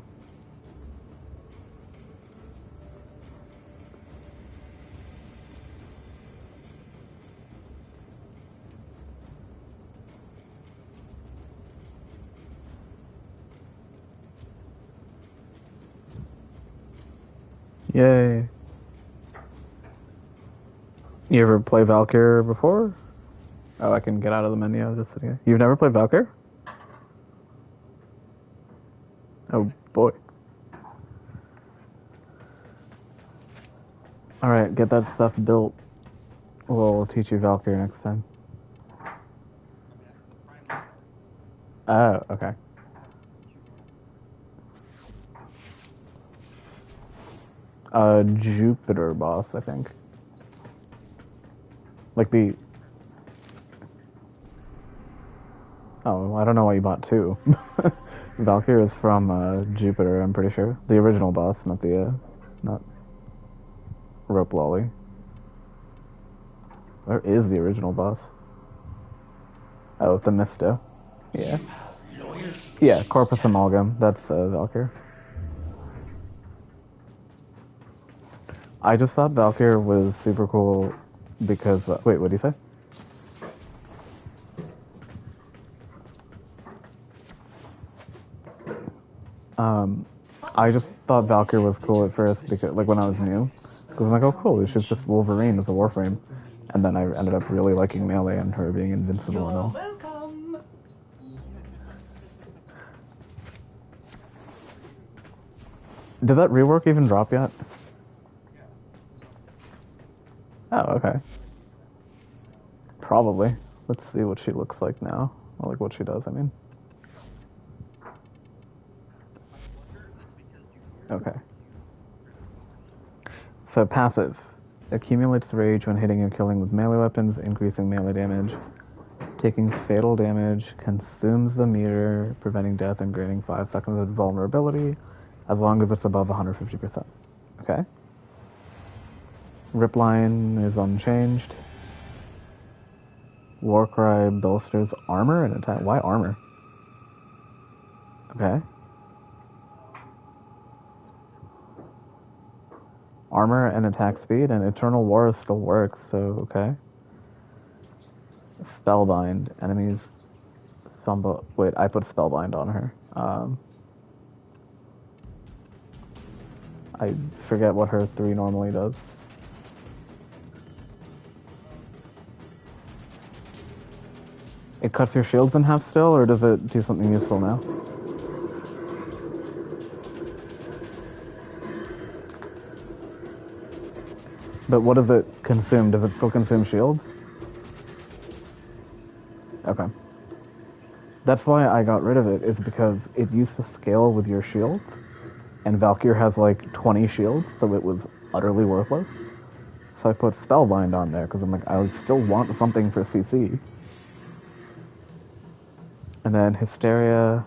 Yay. You ever play Valkyr before? Oh, I can get out of the menu. I was just sitting here. You've never played Valkyr? Oh, boy. Alright, get that stuff built. We'll teach you Valkyr next time. Oh, okay. Jupiter boss, I think. Like the... Oh, I don't know why you bought two. Valkyr is from Jupiter, I'm pretty sure. The original boss, not the, not Rope Lolly. Where is the original boss? Oh, the Misto. Yeah. Yeah, Corpus Amalgam. That's Valkyr. I just thought Valkyr was super cool because... wait, what did you say? I just thought Valkyr was cool at first because, like, when I was new. Because I'm like, oh cool, it's just Wolverine as a Warframe. And then I ended up really liking Melee and her being invincible and all. Welcome. Did that rework even drop yet? Oh, okay. Probably. Let's see what she looks like now. Or like what she does, I mean. Okay. So passive. Accumulates rage when hitting or killing with melee weapons, increasing melee damage. Taking fatal damage, consumes the meter, preventing death and granting 5 seconds of vulnerability, as long as it's above 150%. Okay. Ripline is unchanged. Warcry bolsters armor and attack. Why armor? Okay. Armor and attack speed, and Eternal War still works, so okay. Spellbind. Enemies fumble. Wait, I put Spellbind on her. I forget what her 3 normally does. It cuts your shields in half still, or does it do something useful now? But what does it consume? Does it still consume shields? Okay. That's why I got rid of it, is because it used to scale with your shield, and Valkyr has like 20 shields, so it was utterly worthless. So I put Spellbind on there, because I'm like, I would still want something for CC. And then Hysteria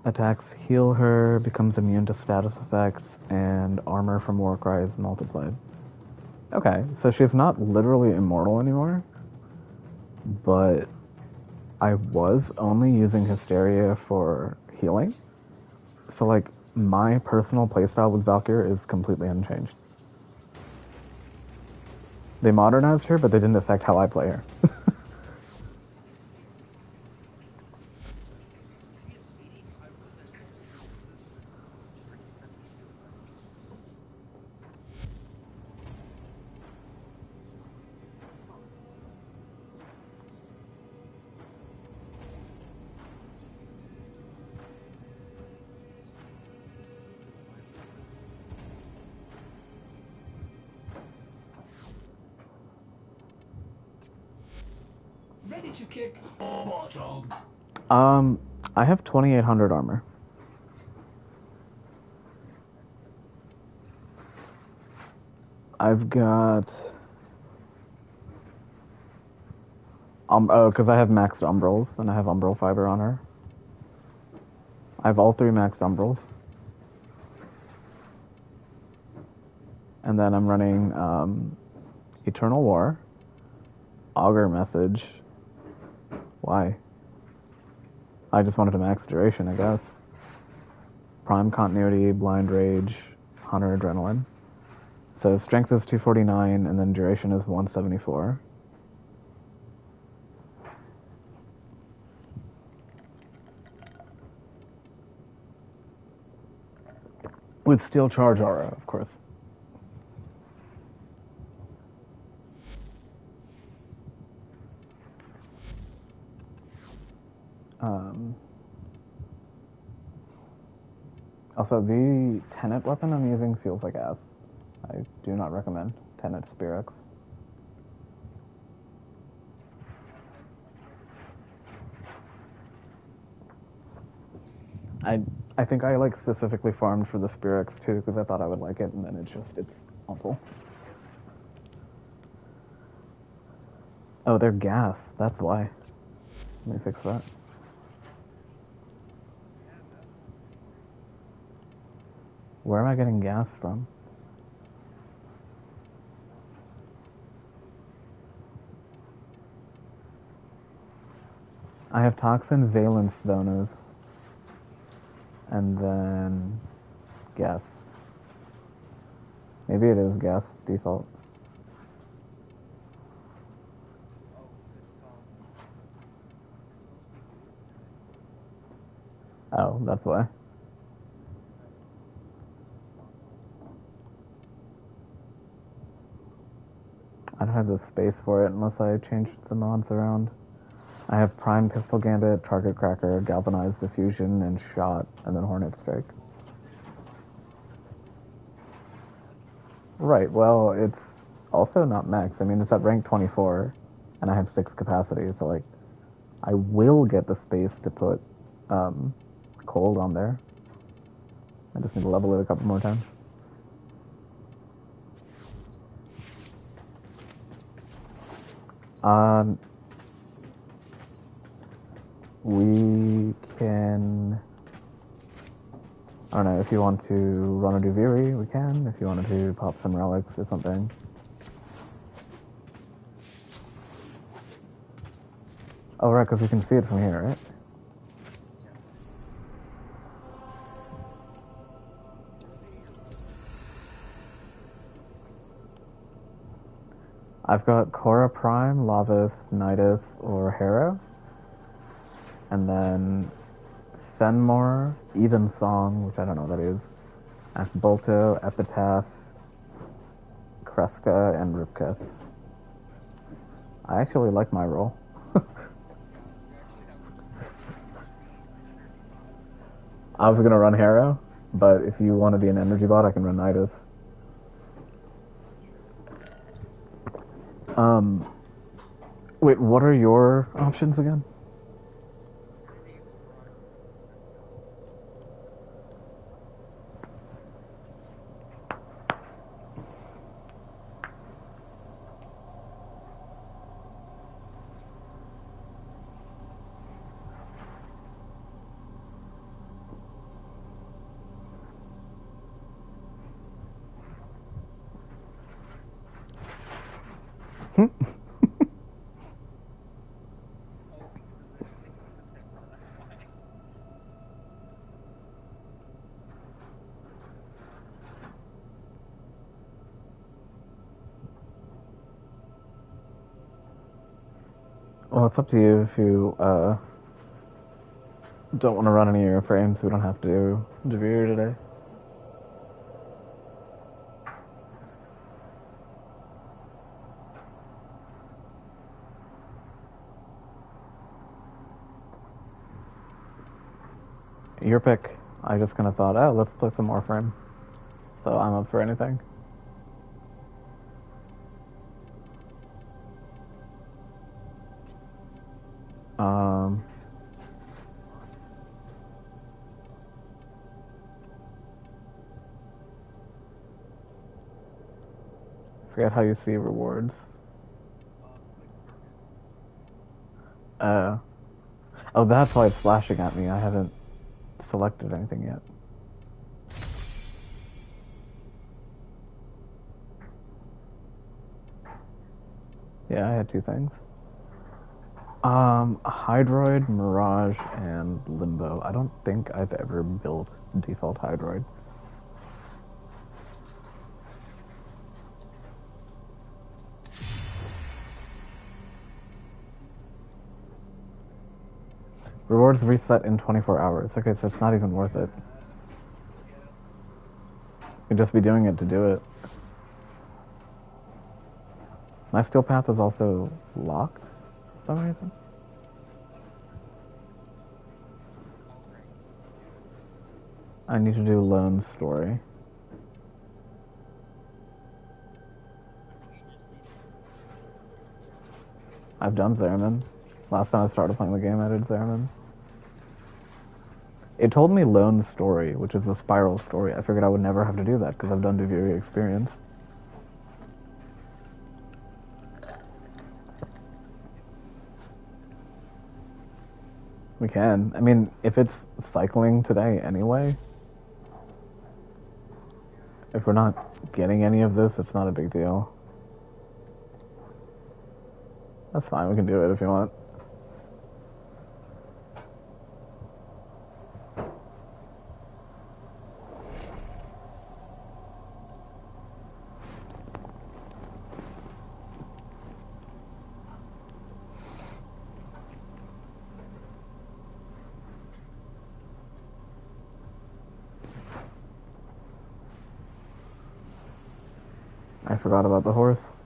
attacks heal her, becomes immune to status effects, and armor from Warcry is multiplied. Okay, so she's not literally immortal anymore, but I was only using Hysteria for healing. So, like, my personal playstyle with Valkyr is completely unchanged. They modernized her, but they didn't affect how I play her. Ready to kick. I have 2,800 armor. I've got... oh, because I have maxed umbrals, and I have umbral fiber on her. I have all 3 maxed umbrals. And then I'm running Eternal War, Augur Message. Why? I just wanted to max duration, I guess. Prime Continuity, Blind Rage, Hunter Adrenaline. So strength is 249, and then duration is 174. With Steel Charge Aura, of course. Also, the Tenet weapon I'm using feels like ass. I do not recommend Tenet Spirex. I think I like specifically farmed for the Spirex too because I thought I would like it, and then it's awful. Oh, they're gas. That's why. Let me fix that. Where am I getting gas from? I have Toxin Valence bonus. And then gas. Maybe it is gas default. Oh, that's why. I don't have the space for it unless I change the mods around. I have Prime Pistol Gambit, Target Cracker, Galvanized Diffusion, and Shot, and then Hornet Strike. Right, well, it's also not max. I mean, it's at rank 24, and I have 6 capacity, so, like, I will get the space to put Cold on there. I just need to level it a couple more times. We can... I don't know, if you want to run a Duviri, we can. If you wanted to pop some relics or something. Oh, right, because we can see it from here, right? I've got Korra Prime, Lavas, Nidus, or Hera. And then Fenmore, Evensong, which I don't know what that is. Akbolto, Epitaph, Kreska, and Ripkes. I actually like my role. I was gonna run Hera, but if you want to be an energy bot, I can run Nidus. Wait, what are your options again? Well, it's up to you if you don't want to run any of your frames. We don't have to do Devere today. Your pick. I just kind of thought, oh, let's play some Warframe. So I'm up for anything. forget how you see rewards. Oh, that's why it's flashing at me. I haven't selected anything yet. Yeah, I had 2 things. Hydroid, Mirage, and Limbo. I don't think I've ever built default Hydroid. Rewards reset in 24 hours. Okay, so it's not even worth it. You'd just be doing it to do it. My steel path is also locked for some reason. I need to do Lone Story. I've done Zariman. Last time I started playing the game, I did Zariman. It told me Lone Story, which is the spiral story. I figured I would never have to do that because I've done Duviri Experience. We can. I mean, if it's cycling today anyway, if we're not getting any of this, it's not a big deal. That's fine, we can do it if you want. I forgot about the horse.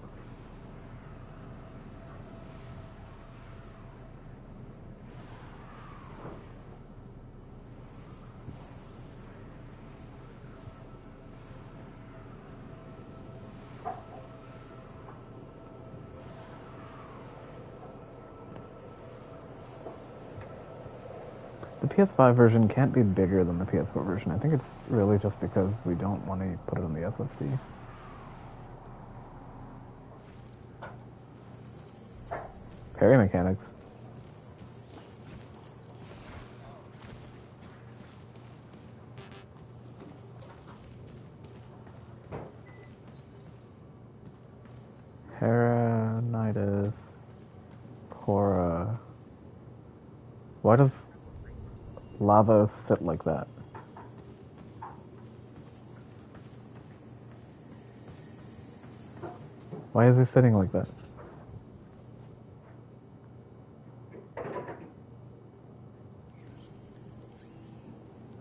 The PS5 version can't be bigger than the PS4 version. I think it's really just because we don't want to put it on the SSD. Parry mechanics. Hera, Nidus, Cora. Why does lava sit like that? Why is he sitting like that?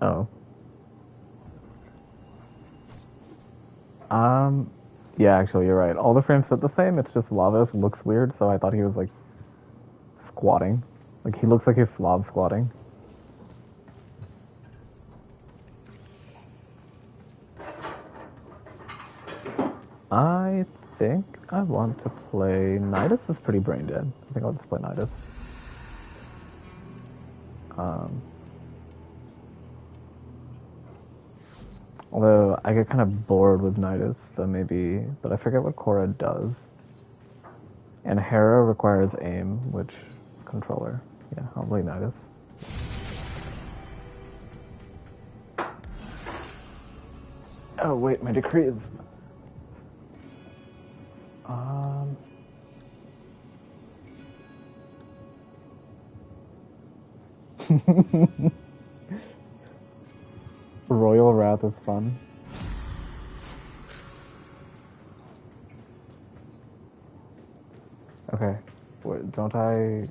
Oh. Yeah, actually, you're right. All the frames sit the same, it's just Lavos looks weird, so I thought he was, like, squatting. Like, he looks like he's Slav squatting. I think I want to play... Nidus is pretty brain dead. I think I'll just play Nidus. Although, I get kind of bored with Nidus, so maybe... But I forget what Cora does. And Hera requires aim, which... Controller. Yeah, I'll play Nidus. Oh, wait, my decrees. Royal Wrath is fun. Okay. Wait, don't I...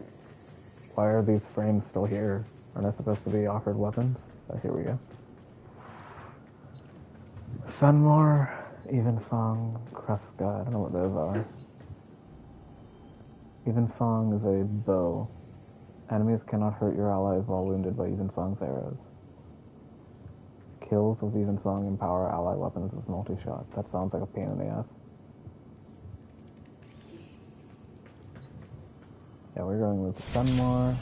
Why are these frames still here? Aren't I supposed to be offered weapons? Oh, here we go. Fenmore, Evensong, Kreska. I don't know what those are. Evensong is a bow. Enemies cannot hurt your allies while wounded by Evensong's arrows. Kills with Evensong empower ally weapons with multi-shot. That sounds like a pain in the ass. Yeah, we're going with Fenmore.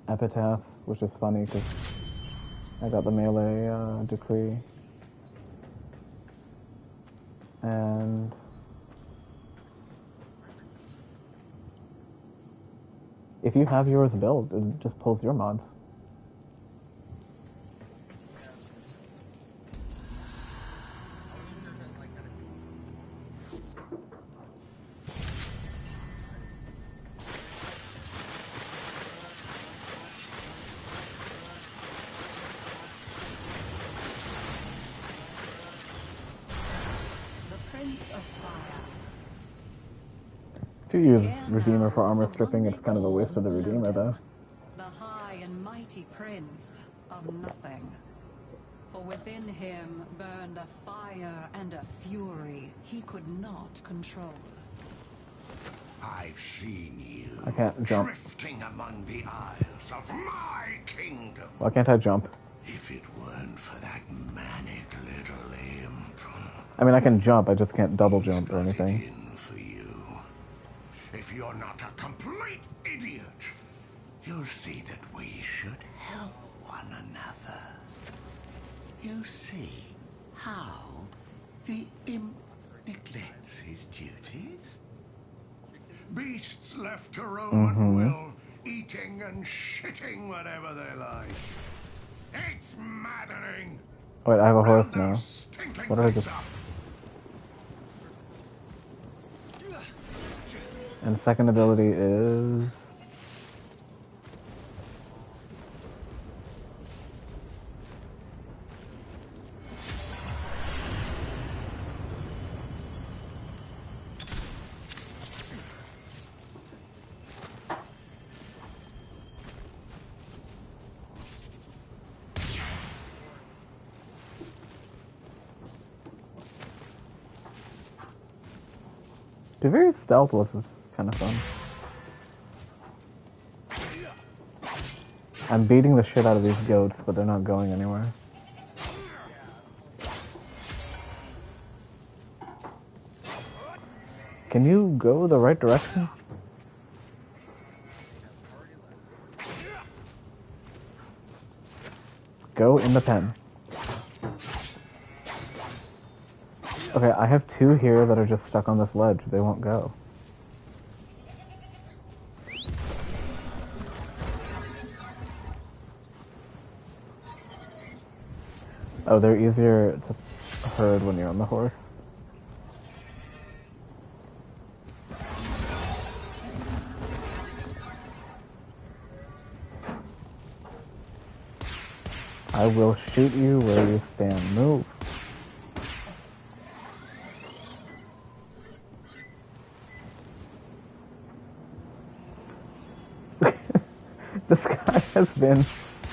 Epitaph, which is funny because I got the melee decree. And if you have yours built, it just pulls your mods. To use Redeemer for armor stripping, it's kind of a waste of the Redeemer, though. The high and mighty prince of nothing. For within him burned a fire and a fury he could not control. I've seen you I can't jump. drifting among the isles of my kingdom. Why can't I jump? If it weren't for that manic little imp. I mean, I can jump, I just can't double jump or Got it anything. in for you. If you're not a complete idiot, you'll see that we should help one another. You see how the imp neglects his duties? Beasts left to roam at will, eating and shitting whatever they like. It's maddening. Wait, I have a horse Round now. those stinking What do I things just... up. And second ability is... Very stealthless is kind of fun. I'm beating the shit out of these goats, but they're not going anywhere. Can you go the right direction? Go in the pen. Okay, I have two here that are just stuck on this ledge. They won't go. Oh, they're easier to herd when you're on the horse. I will shoot you where you stand. Move. This guy has been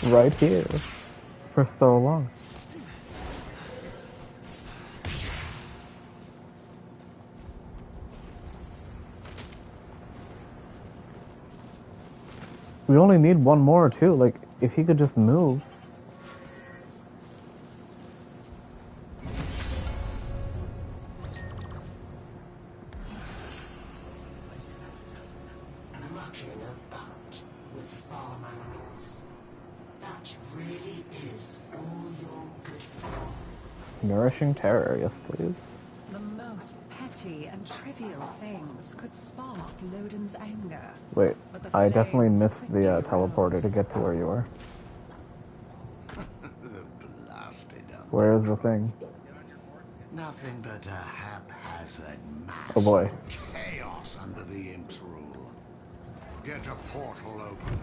right here for so long. We only need one more too, like, if he could just move. Mucking about with farm animals. That really is all you're good for. Nourishing terror, yes please. The most petty and trivial things could spark Lodin's anger. Wait, But the I definitely flames missed the quickly teleporter rose. to get to where you are. The blasted Where is the thing? Nothing but a haphazard mass Oh boy. of chaos under the imp's rule. Get a portal open.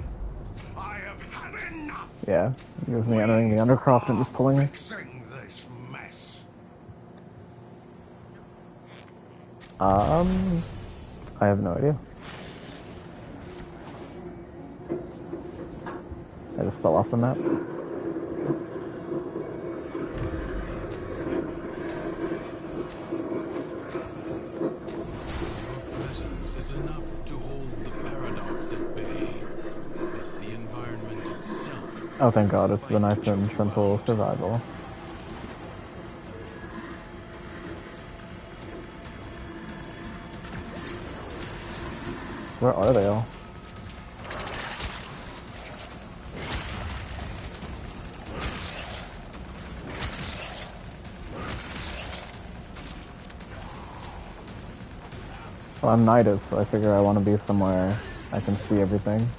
I have had enough. Yeah, it was me entering the Undercroft and just pulling me. Fixing this mess. I have no idea. I just fell off the map. Presence is enough to hold the paradox at bay, but the environment itself... Oh, thank God, it's the nice and simple survival. Where are they all? Well, I'm Nidus, so I figure I want to be somewhere I can see everything.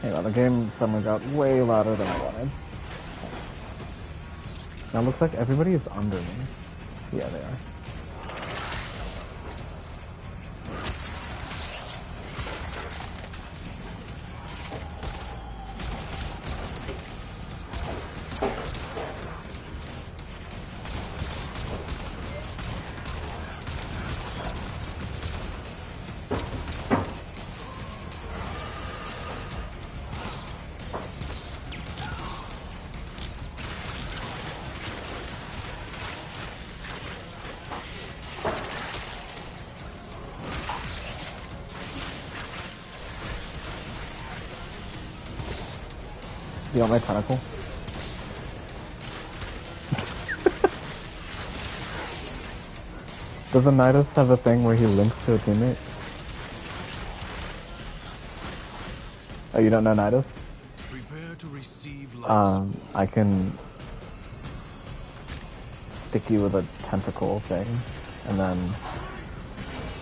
Hang on, the game suddenly got way louder than I wanted. Now it looks like everybody is under me. Yeah, they are. You want my tentacle? Does a Nidus have a thing where he links to a teammate? Oh, you don't know Nidus? Prepare to receive life. I can stick you with a tentacle thing, and then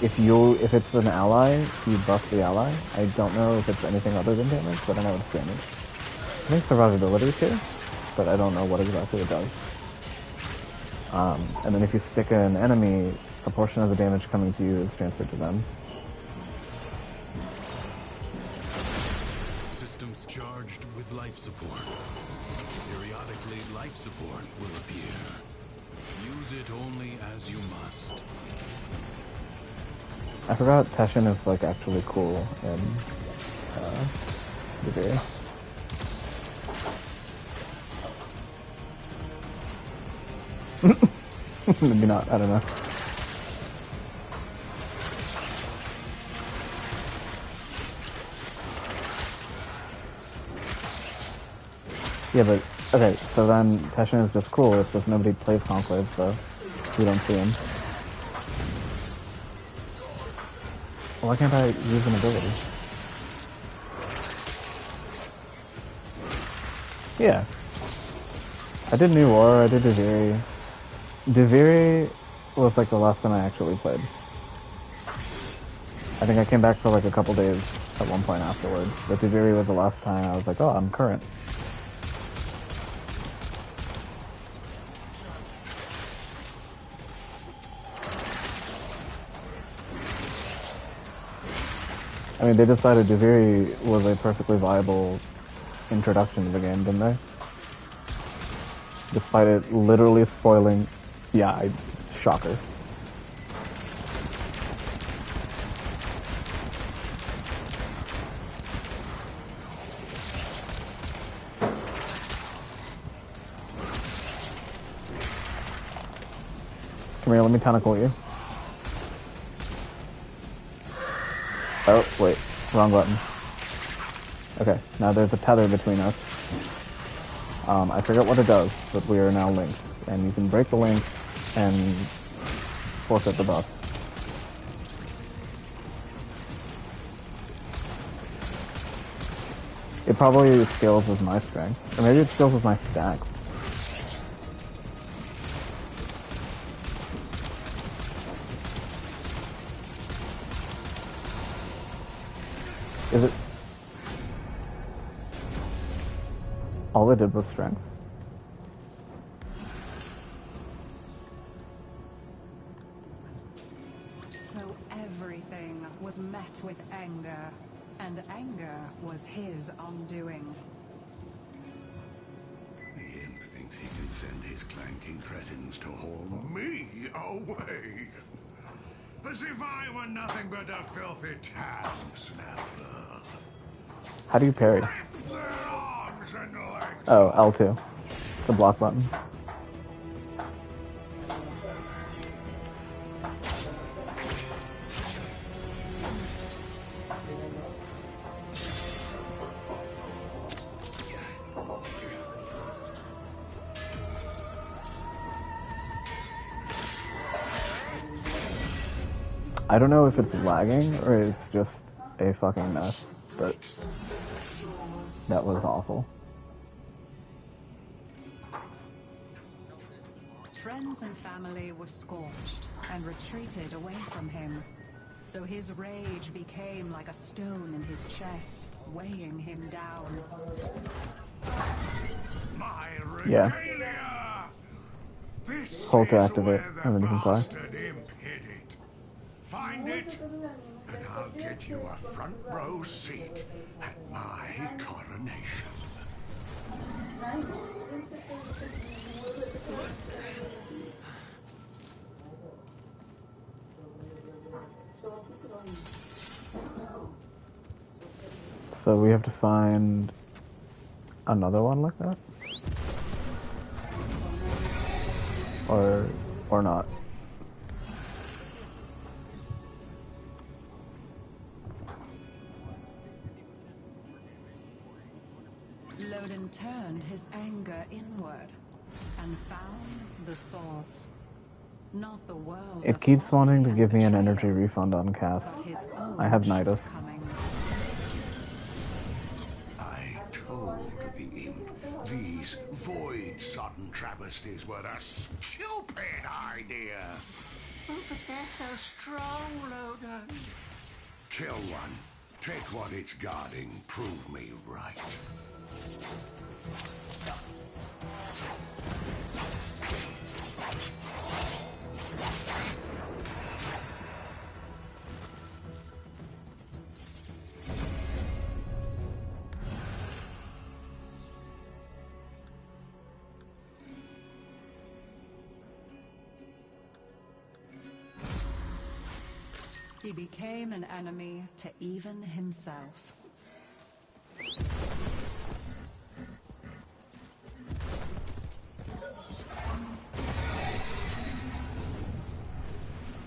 if it's an ally, you buff the ally. I don't know if it's anything other than damage, but I know it's damage. I think survivability too, but I don't know what exactly it does. And then if you stick an enemy, a portion of the damage coming to you is transferred to them. Systems charged with life support. Periodically, life support will appear. Use it only as you must. I forgot Teshin is like actually cool in the game. Maybe not, I don't know. Yeah, but, okay, so then Teshin is just cool, it's just nobody plays Conclave, so we don't see him. Why can't I use an ability? Yeah. I did New War, I did Deviri. Deviri was like the last time I actually played. I think I came back for like a couple days at one point afterwards, but Deviri was the last time I was like, oh, I'm current. I mean, they decided Deviri was a perfectly viable introduction to the game, didn't they? Despite it literally spoiling... Yeah, shocker. Come here, let me tentacle you. Oh, wait. Wrong button. Okay, now there's a tether between us. I forget what it does, but we are now linked. And you can break the link and forfeit the buff. It probably scales with my strength. Or maybe it scales with my stacks. Is it... All it did was strength. everything was met with anger, and anger was his undoing. The imp thinks he can send his clanking cretins to haul me away. As if I were nothing but a filthy tam snapper. How do you parry? Rip their arms and legs. Oh, L2. The block button. I don't know if it's lagging or it's just a fucking mess, but that was awful. Friends and family were scorched and retreated away from him, so his rage became like a stone in his chest, weighing him down. My Yeah. regalia! This Hold to is activate, where the and then you can fly. bastard imp hid it. Find it, and I'll get you a front row seat at my coronation. So we have to find another one like that? Or not? Loden turned his anger inward and found the source. Not the world. It of keeps folly wanting to and give me an betrayal, energy refund on cast. but his own I have Nidus. shortcomings. I told the imp these void-sodden travesties were a stupid idea. Oh, but they're so strong, Logan. Kill one. Take what it's guarding. Prove me right. He became an enemy to even himself.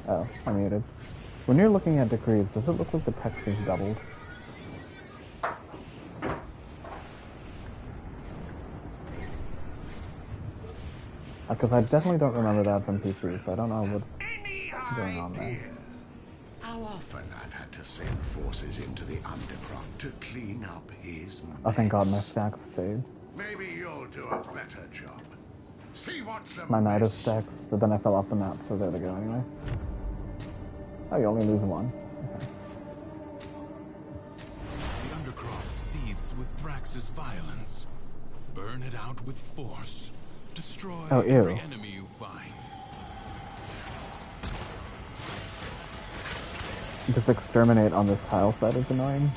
Oh, I muted. When you're looking at decrees, does it look like the text is doubled? Because I definitely don't remember that from PC, so I don't know what's going on there. How often I've had to send forces into the underground to clean up his mess. Oh, thank God my stacks stayed. Maybe you'll do a better job. See what's the My Nidus mess. stacks, but then I fell off the map, so there they go anyway. Oh, you only lose one. Okay. The Undercroft seethes with Thrax's violence. Burn it out with force. Destroy Oh, ew. every enemy you find. Just exterminate on this tile set is annoying.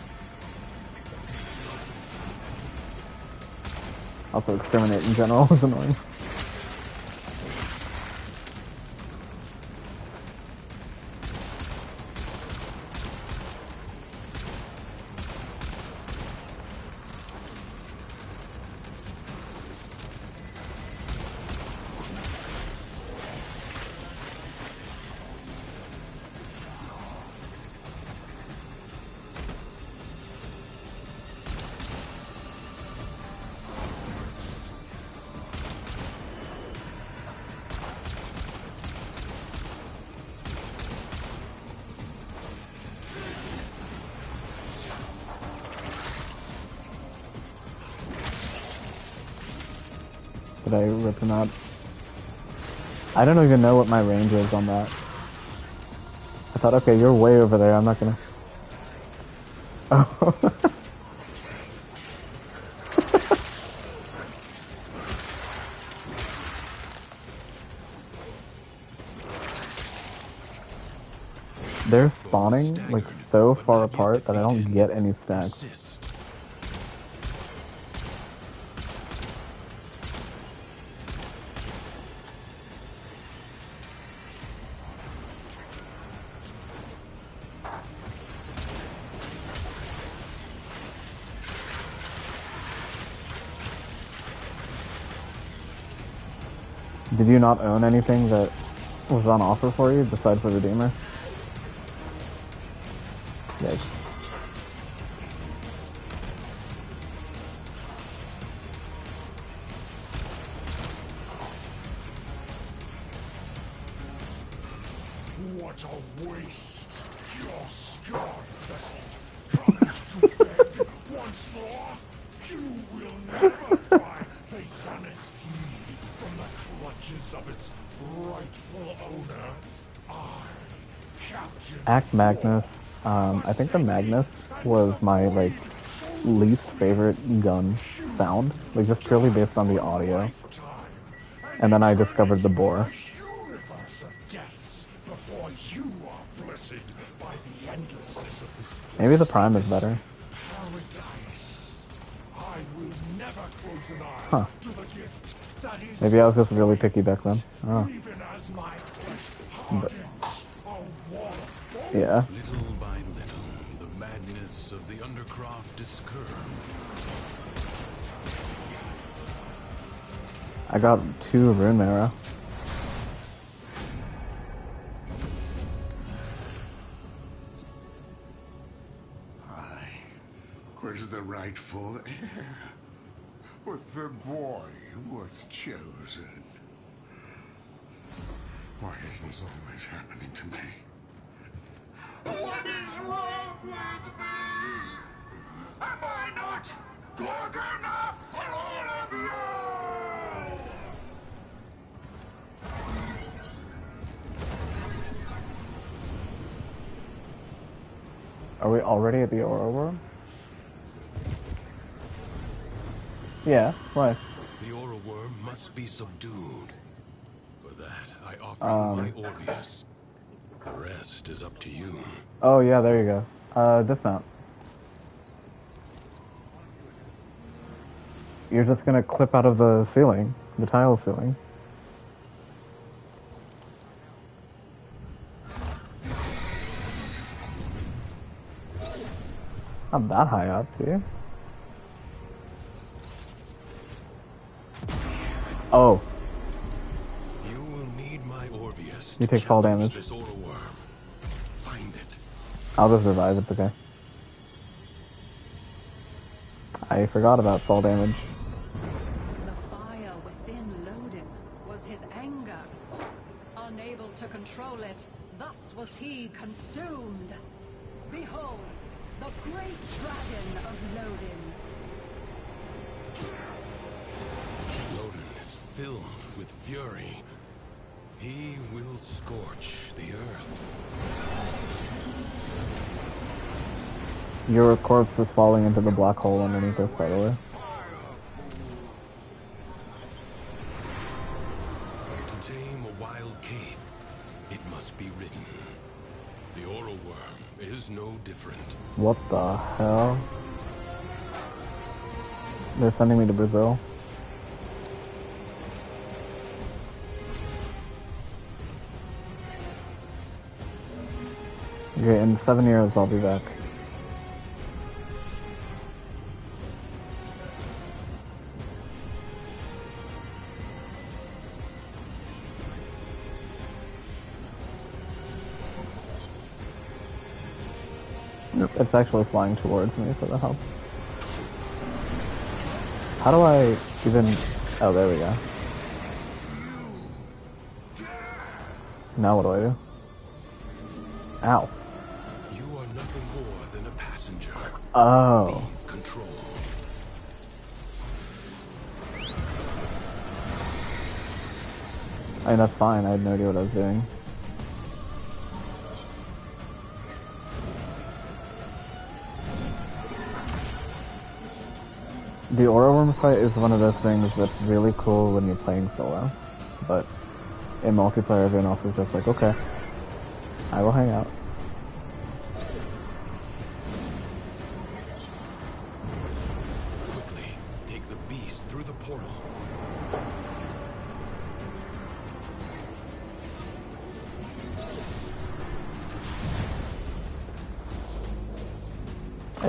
Also, exterminate in general is annoying. Did I rip him out? I don't even know what my range is on that. I thought, okay, you're way over there, I'm not gonna... Oh. They're spawning like so far apart that I don't get any stacks. Persist. Did you not own anything that was on offer for you besides the Redeemer? Yikes. What a waste! Your scarred vessel comes to beg once more. You will never pry the Yanis key from the clutches of its rightful owner. I, Captain Act Magnus. I think the Magnus was my like least favorite gun sound, like just purely based on the audio. And then I discovered the Boar. universe of deaths before you are blessed by the endlessness of this Maybe the Prime is better. paradise. I will never close an eye Huh. to the gift that is Maybe I was just really picky back then. Oh, even as my flesh hardens a wall of bone. yeah. Little by little, the madness of the Undercroft is curbed. I got 2 Rune Marrow. I was the rightful heir, but the boy was chosen. Why is this always happening to me? What is wrong with me? Am I not good enough for all of you? Are we already at the Aura Worm? Yeah, why? The Aura Worm must be subdued. For that, I offer you my Orvius. The rest is up to you. Oh yeah, there you go. Dismount. You're just gonna clip out of the ceiling, the tile ceiling. Not that high up, do you? Oh, You will need my Orvius. You to take fall challenge damage. This Aura Worm. Find it. I'll just revive, it's okay. I forgot about fall damage. The fire within Lodin was his anger. Unable to control it, thus was he consumed. Behold, the great dragon of Lodin. Lodin is filled with fury. He will scorch the earth. Your corpse is falling into the black hole underneath us, by the way. To tame a wild cave, it must be ridden. The Aura Worm is no different. What the hell? They're sending me to Brazil. Okay, in 7 years I'll be back. It's actually flying towards me for the help. How do I even... Oh, there we go. Now what do I do? Ow. You are nothing more than a passenger. Oh. Seize control. I mean, that's fine. I had no idea what I was doing. The Aura Worm fight is one of those things that's really cool when you're playing solo, but in multiplayer everyone else is just like, okay, I will hang out.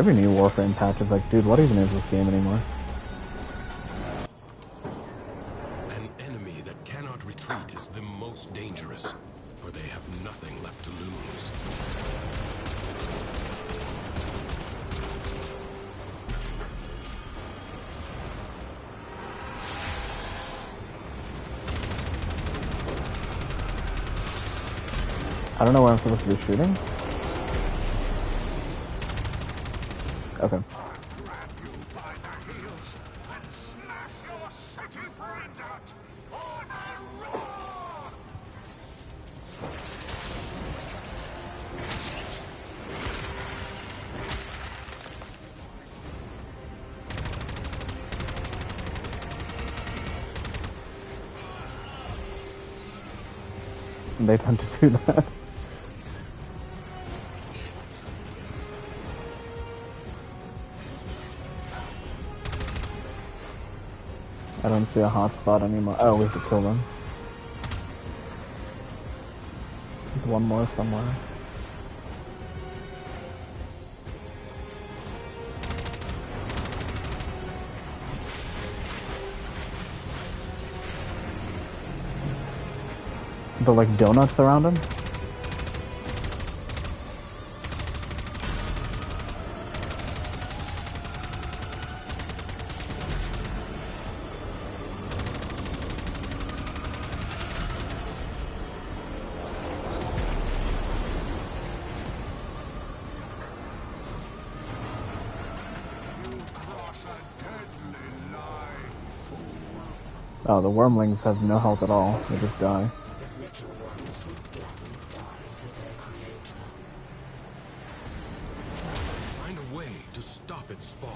Every new Warframe patch is like, dude, what even is this game anymore? An enemy that cannot retreat is the most dangerous, for they have nothing left to lose. I don't know where I'm supposed to be shooting. Okay. Grab you by the heels and smash your city brains out on a roar! They tend to do that. I don't see a hotspot anymore. Oh, we have to kill them. There's one more somewhere. The like donuts around him? Oh, the wormlings have no health at all. They just die. Find a way to stop its spawn.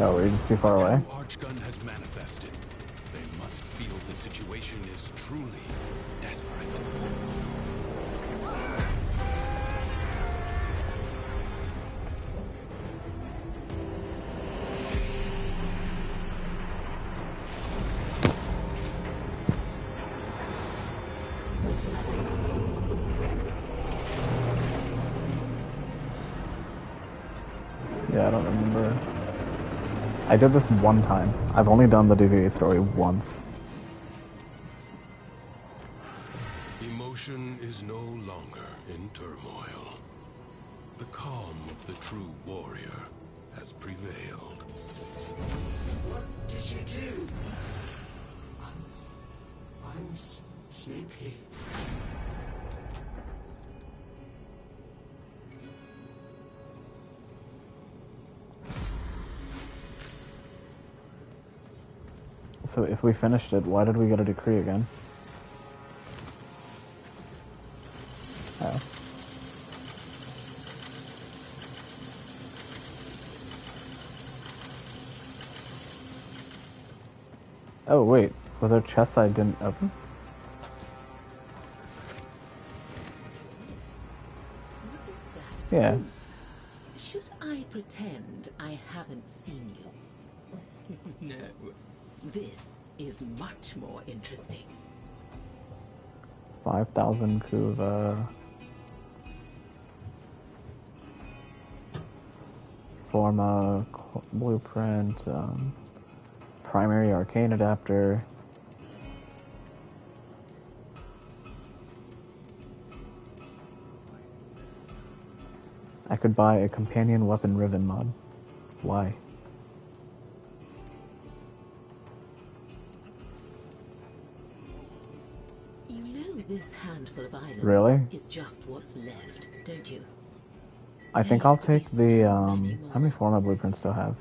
Oh, we're just too far away. Archgun has manifested. They must feel the situation is truly desperate. Yeah, I don't remember. I did this one time. I've only done the DVA story once. Emotion is no longer in turmoil. The calm of the true warrior has prevailed. What did you do? I'm sleepy. So if we finished it, why did we get a decree again? Oh. Oh wait, were there chests I didn't open? What is that? Yeah. Should I pretend I haven't seen you? No. This is much more interesting. 5,000 Kuva. Forma, blueprint, primary arcane adapter. I could buy a companion weapon ribbon mod. Why? You know this handful of islands Really? is just what's left, don't you? I think I'll take the, how many Forma blueprints do I have?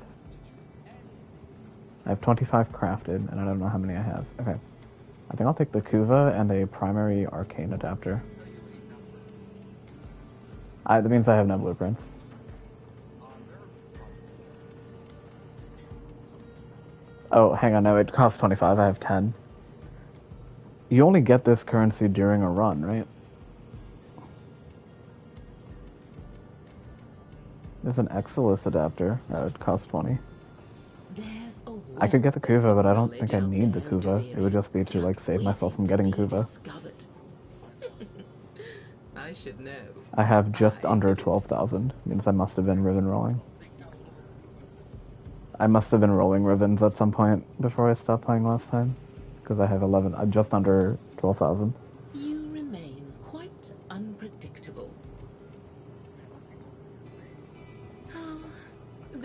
I have 25 crafted, and I don't know how many I have. Okay. I think I'll take the Kuva and a primary arcane adapter. That means I have no blueprints. Oh, hang on, no, it costs 25, I have 10. You only get this currency during a run, right? There's an Exilus adapter. It costs 20. I could get the Kuva, but I don't think I need the Kuva. It would just be to, like, save myself from getting Kuva. I should know. I have just under 12,000. Means I must have been ribbon rolling. I must have been rolling ribbons at some point before I stopped playing last time. Because I have 11, just under 12,000. You remain quite unpredictable.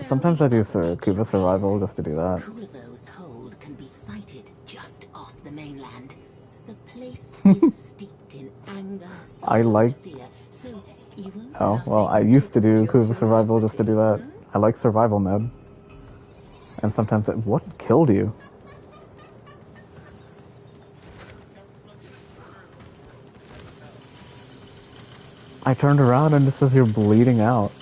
Sometimes I do Kuva Survival just to do that. Kulivo's hold can be sighted just off the mainland. The place is steeped in anger, I like... fear, so you won't Oh, well, I used to do Kuva Survival just to do that. I like survival mode. And sometimes it... What killed you? I turned around and it says you're bleeding out.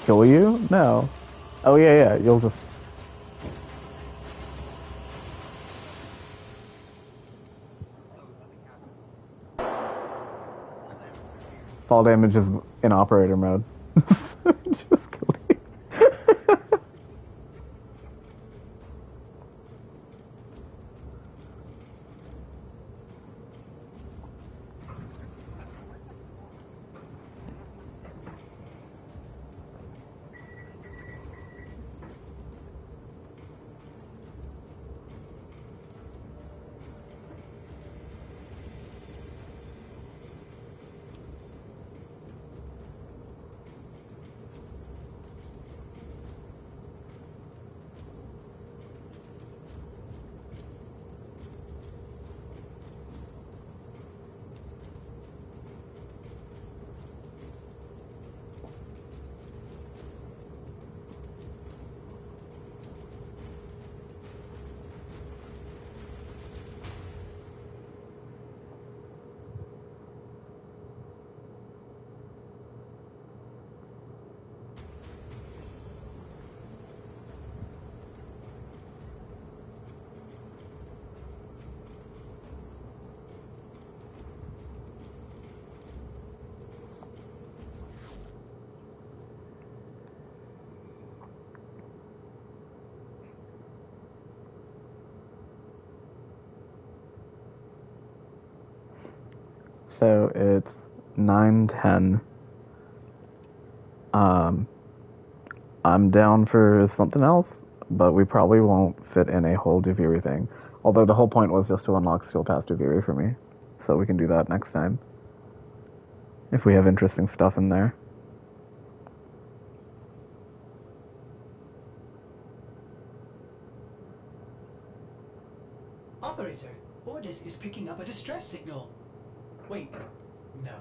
Kill you? No. Oh yeah, you'll just... Fall damage is in operator mode. Just killed you. So it's 9:10. I'm down for something else, but we probably won't fit in a whole Duviri thing. Although the whole point was just to unlock Steel Path Duviri for me. So we can do that next time. If we have interesting stuff in there. Operator, Ordis is picking up a distress signal. Wait, no.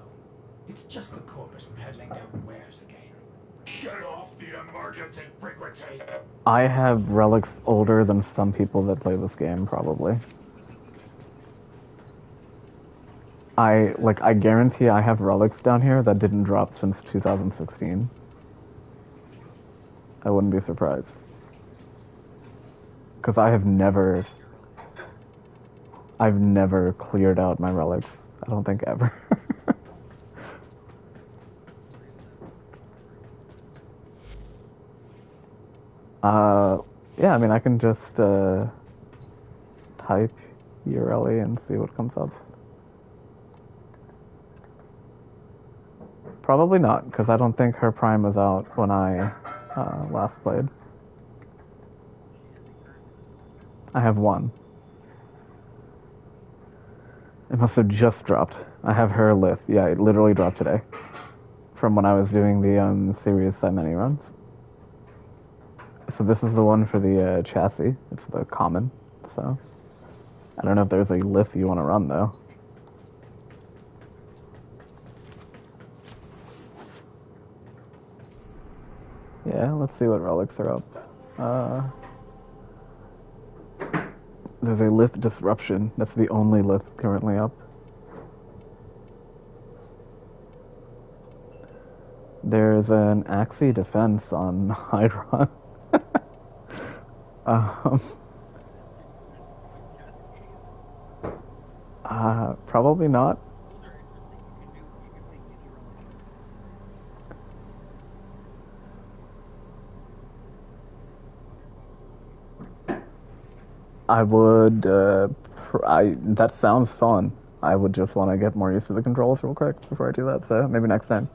It's just the corpus peddling their wares again. Get off the emergency frequency! I have relics older than some people that play this game, probably. I guarantee I have relics down here that didn't drop since 2016. I wouldn't be surprised. Because I've never cleared out my relics. I don't think ever. Yeah, I mean, I can just type URL and see what comes up. Probably not, because I don't think her Prime was out when I last played. I have one. It must have just dropped. I have her Lith. Yeah, it literally dropped today. From when I was doing the series many runs. So this is the one for the chassis. It's the common. So I don't know if there's a Lith you want to run though. Yeah, let's see what relics are up. There's a lift disruption. That's the only lift currently up. There's an Axie defense on Hydron. um, probably not. I would, that sounds fun. I would just want to get more used to the controls real quick before I do that, so maybe next time.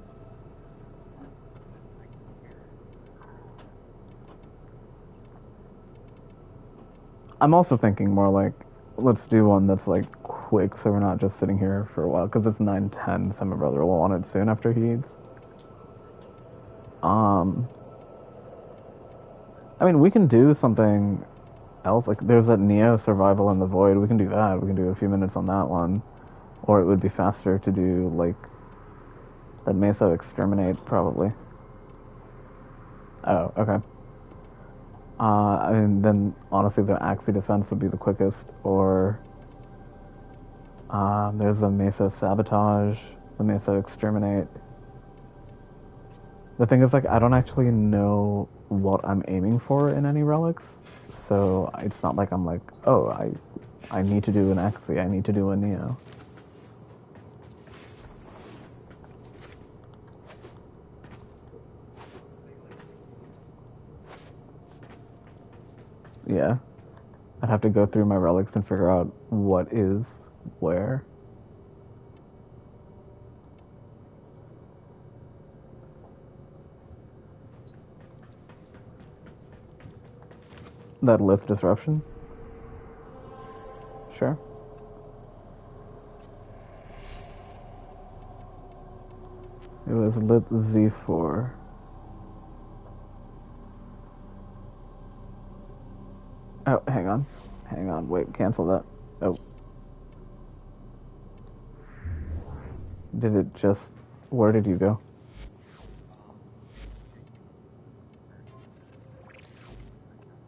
I'm also thinking more like, let's do one that's like quick so we're not just sitting here for a while, because it's 9:10, so my brother will want it soon after he eats. I mean, we can do something else, like there's that Neo Survival in the Void, we can do that, we can do a few minutes on that one, or it would be faster to do like that Mesa Exterminate, probably. Oh, okay. And then honestly the Axie Defense would be the quickest, or there's the Mesa Sabotage, the Mesa Exterminate. The thing is, like, I don't actually know what I'm aiming for in any relics, so it's not like I'm like, oh, I need to do an Axie, I need to do a Neo. Yeah. I'd have to go through my relics and figure out what is where. That lift disruption? Sure. It was lit Z4. Oh, hang on. Hang on, wait, cancel that. Oh. Did it just... Where did you go?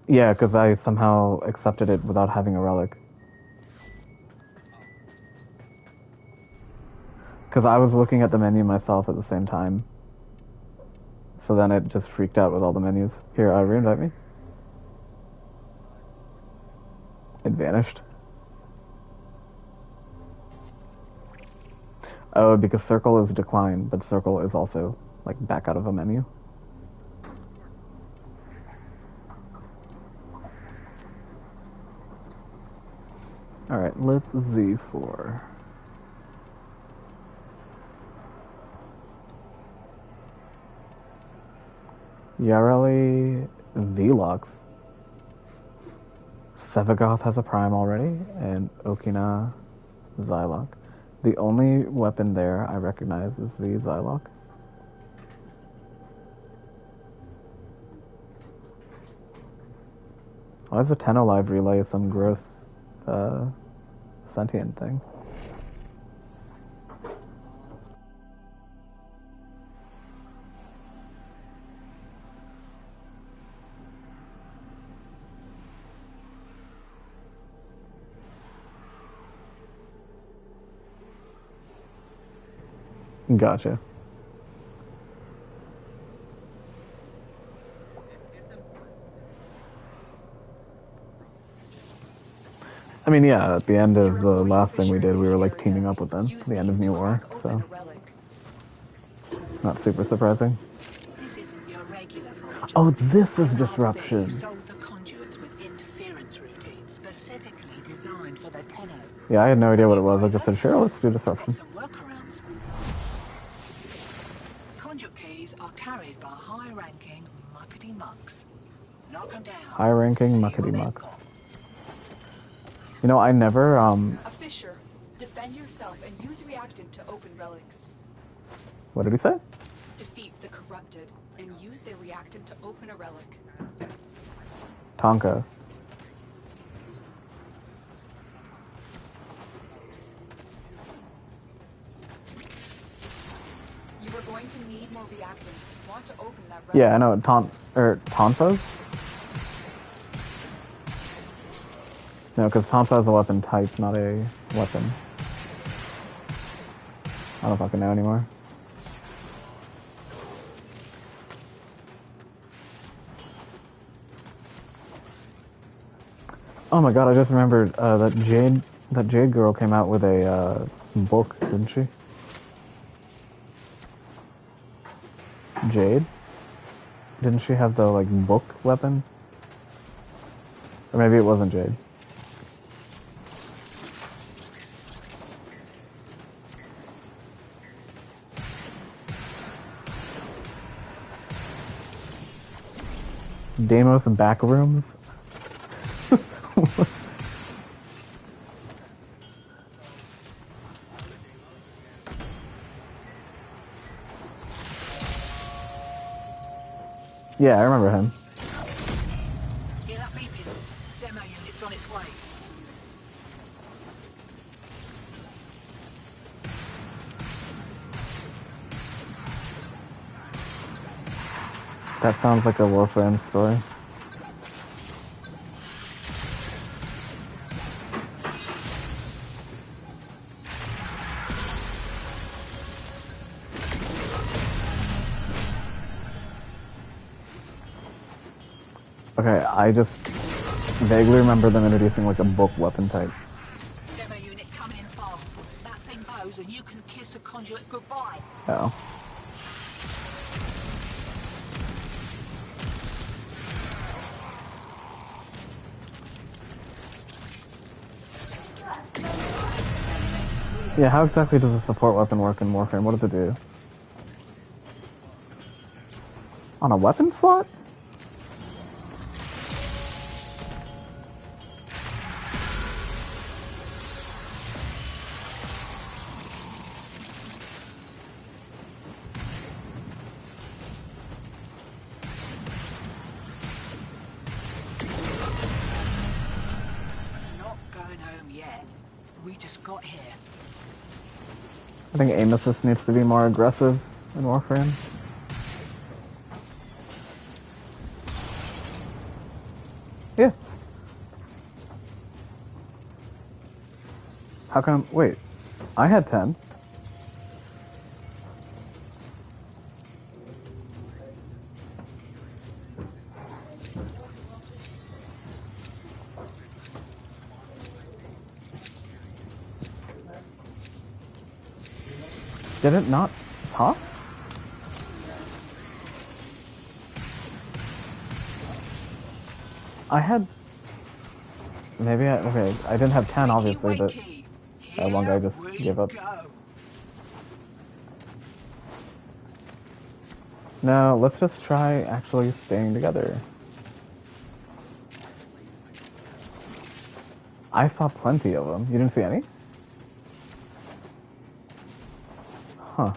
Yeah, because I somehow accepted it without having a relic. Because I was looking at the menu myself at the same time. So then it just freaked out with all the menus. Here, reinvite me. It vanished. Oh, because circle is decline, but circle is also, like, back out of a menu. Alright, let's Z4. Yareli Velox. Sevagoth has a prime already, and Okina Zylok. The only weapon there I recognize is the Zylok. Why is the 10 alive relay some gross sentient thing? Gotcha. I mean, yeah, at the end of the last thing we did, we were like teaming up with them at the end of New War, so not super surprising. Oh, this is disruption. Yeah, I had no idea what it was. I just said, sure, let's do disruption. Conduit keys are carried by high-ranking muckety mucks. Knock them down. High-ranking muckety mucks. You know, I never, A fissure. Defend yourself and use reactant to open relics. What did he say? Defeat the corrupted and use their reactant to open a relic. Tonka. You are going to need more reactant if you want to open that relic. Yeah, I know. Tonfas? No, because Tonfa is a weapon type, not a weapon. I don't fucking know anymore. Oh my god, I just remembered that Jade girl came out with a book, didn't she? Jade? Didn't she have the like book weapon? Or maybe it wasn't Jade. Deimos Backrooms? Yeah, I remember him. Hear that beeping? Demo unit's on its way. That sounds like a Warframe story. Okay, I just vaguely remember them introducing like a book weapon type. Demo unit coming in fast. That thing bows and you can kiss a conduit goodbye. Oh. Yeah, how exactly does a support weapon work in Warframe? What does it do? On a weapon slot? Not going home yet. We just got here. I think aim assist needs to be more aggressive in Warframe. Yeah. How come? Wait, I had 10. Did it not pop? I had... Maybe I... Okay, I didn't have 10 obviously, but that one guy just gave up. No, let's just try actually staying together. I saw plenty of them. You didn't see any? Huh.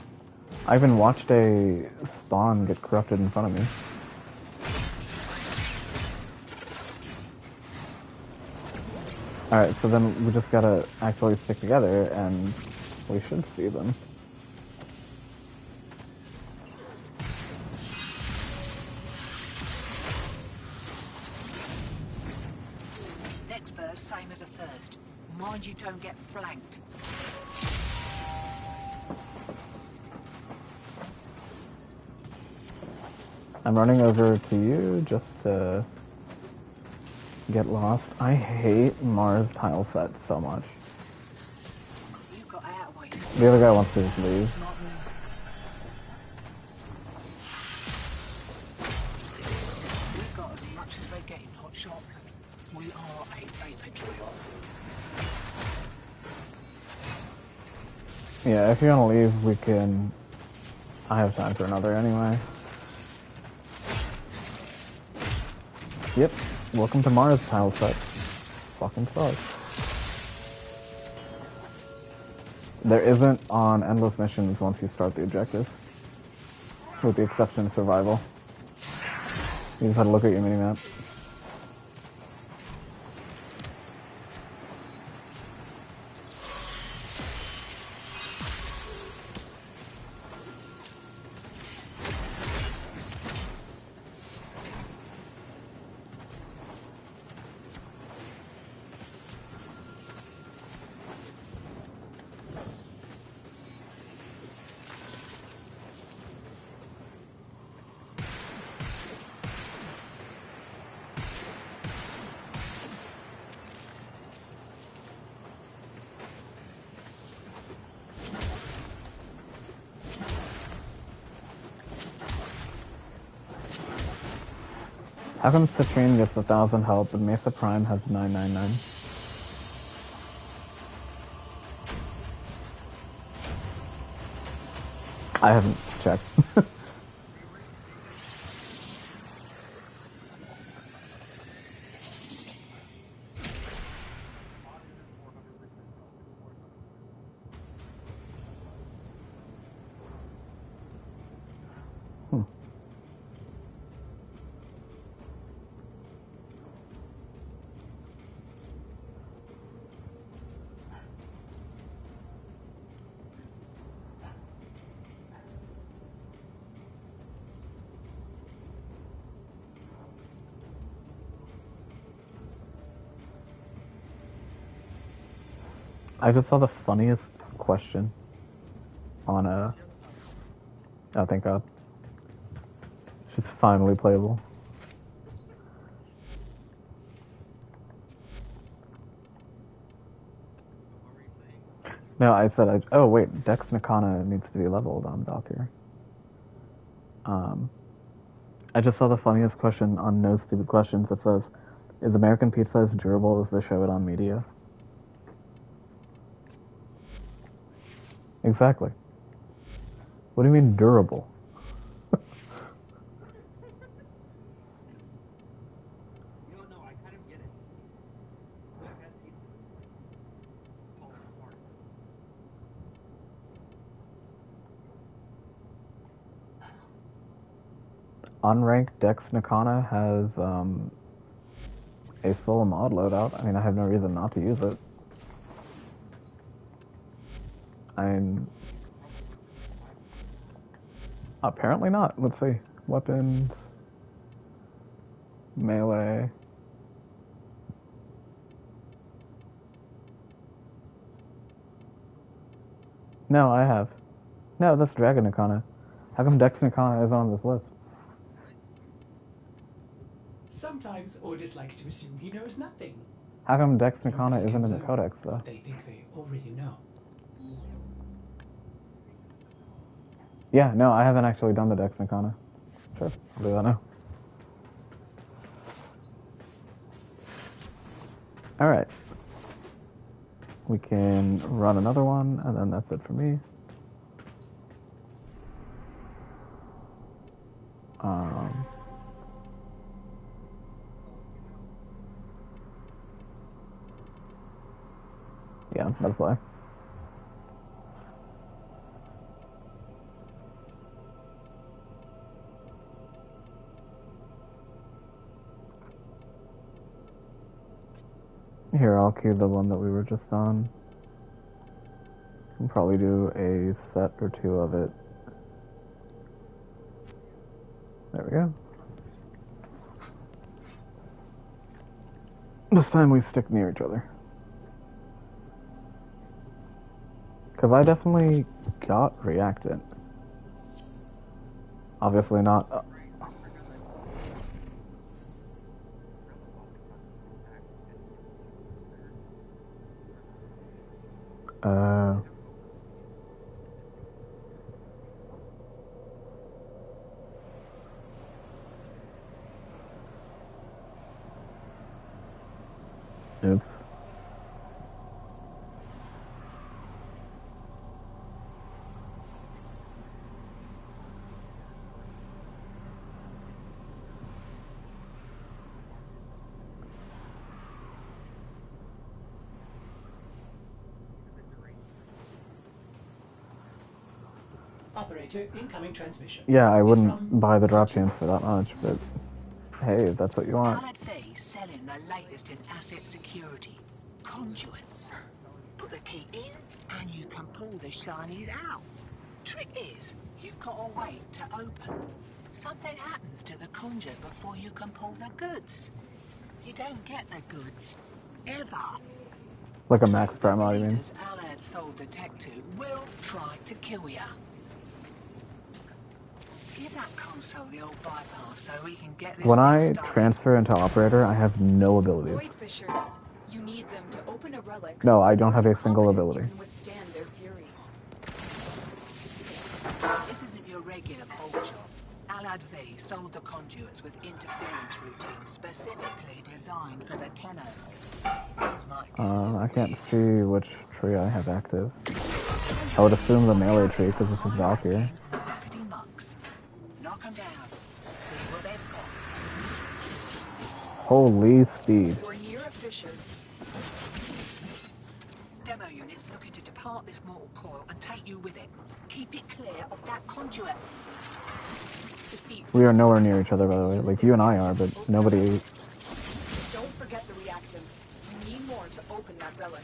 I even watched a spawn get corrupted in front of me. Alright, so then we just gotta actually stick together and we should see them. Next burst, same as a first. Mind you don't get flanked. I'm running over to you just to get lost. I hate Mars tile sets so much. You've got out ways. The other guy wants to just leave. We've got as much as they get in hot shot. We are a vapor trio. Yeah, if you want to leave, we can... I have time for another anyway. Yep, welcome to Mars tile set. Fucking sucks. There isn't on endless missions once you start the objective. With the exception of survival. You just had to look at your minimap. How come Citrine gets 1,000 health and Mesa Prime has 999? I haven't checked. I just saw the funniest question on oh, thank God. She's finally playable. No, I said, oh wait, Dex Nakana needs to be leveled on Valkyr. I just saw the funniest question on No Stupid Questions that says, is American Pizza as durable as they show it on media? Exactly. What do you mean durable? Unranked Dex Nakana has a full mod loadout. I mean, I have no reason not to use it. Apparently not. Let's see. Weapons. Melee. No, I have. No, that's Dragon Nakana. How come Dex Nakana is on this list? Sometimes Ordis likes to assume he knows nothing. How come Dex Nakana Nobody isn't can in the learn codex, though? what they think they already know. Yeah, no, I haven't actually done the Dex Nakana. Sure, I'll do that now. Alright. We can run another one, and then that's it for me. Yeah, that's why. Here, I'll queue the one that we were just on. We'll probably do a set or two of it. There we go. This time we stick near each other. Because I definitely got Reactant. Obviously not... Oops. Operator, incoming transmission. Yeah, I wouldn't buy the drop chance for that much, but hey, if that's what you want. Selling the latest in asset security. Conduits. Put the key in and you can pull the shinies out. Trick is, you've got to wait to open. Something happens to the conduit before you can pull the goods. You don't get the goods. Ever. Like a max promo, you mean? Allied Soul Detective will try to kill ya. Give that console the old bypass so we can get this when I started. transfer into operator, I have no abilities. Void fissures. You need them to open a relic. No, I don't have a single ability. You can withstand their fury. This isn't your regular bolt job. Alad V sold the conduits with interference routines specifically designed for the Tenno. I can't see which tree I have active. I would assume the melee tree because this is Valkyr. Knock 'em down. See what they've got. Holy speed. We're near a fissure. Demo units looking to depart this mortal coil and take you with it. Keep it clear of that conduit. Defeat. We are nowhere near each other, by the way. Like, you and I are, but nobody... Don't forget the reactant. You need more to open that relic.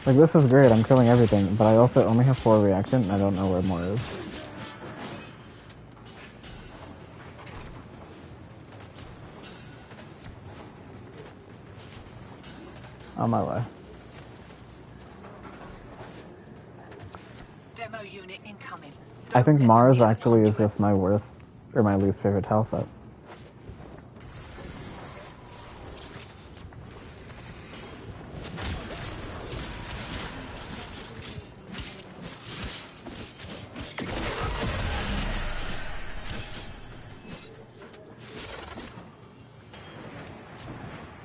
Like, this is great, I'm killing everything, but I also only have 4 reactant, and I don't know where more is. On my way. Demo unit incoming. I think Mars actually is just my worst, or my least favorite tile set.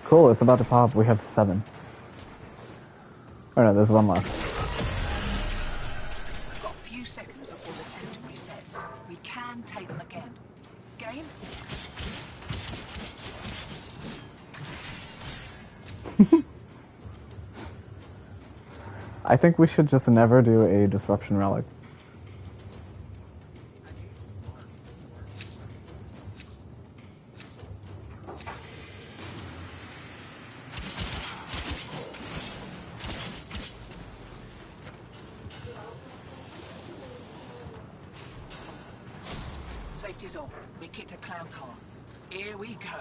Cool, it's about to pop. We have 7. Oh no, there's 1 left. Got a few seconds before the system resets. We can take them again. Game? I think we should just never do a disruption relic. Safety's off. We kicked a clown car. Here we go.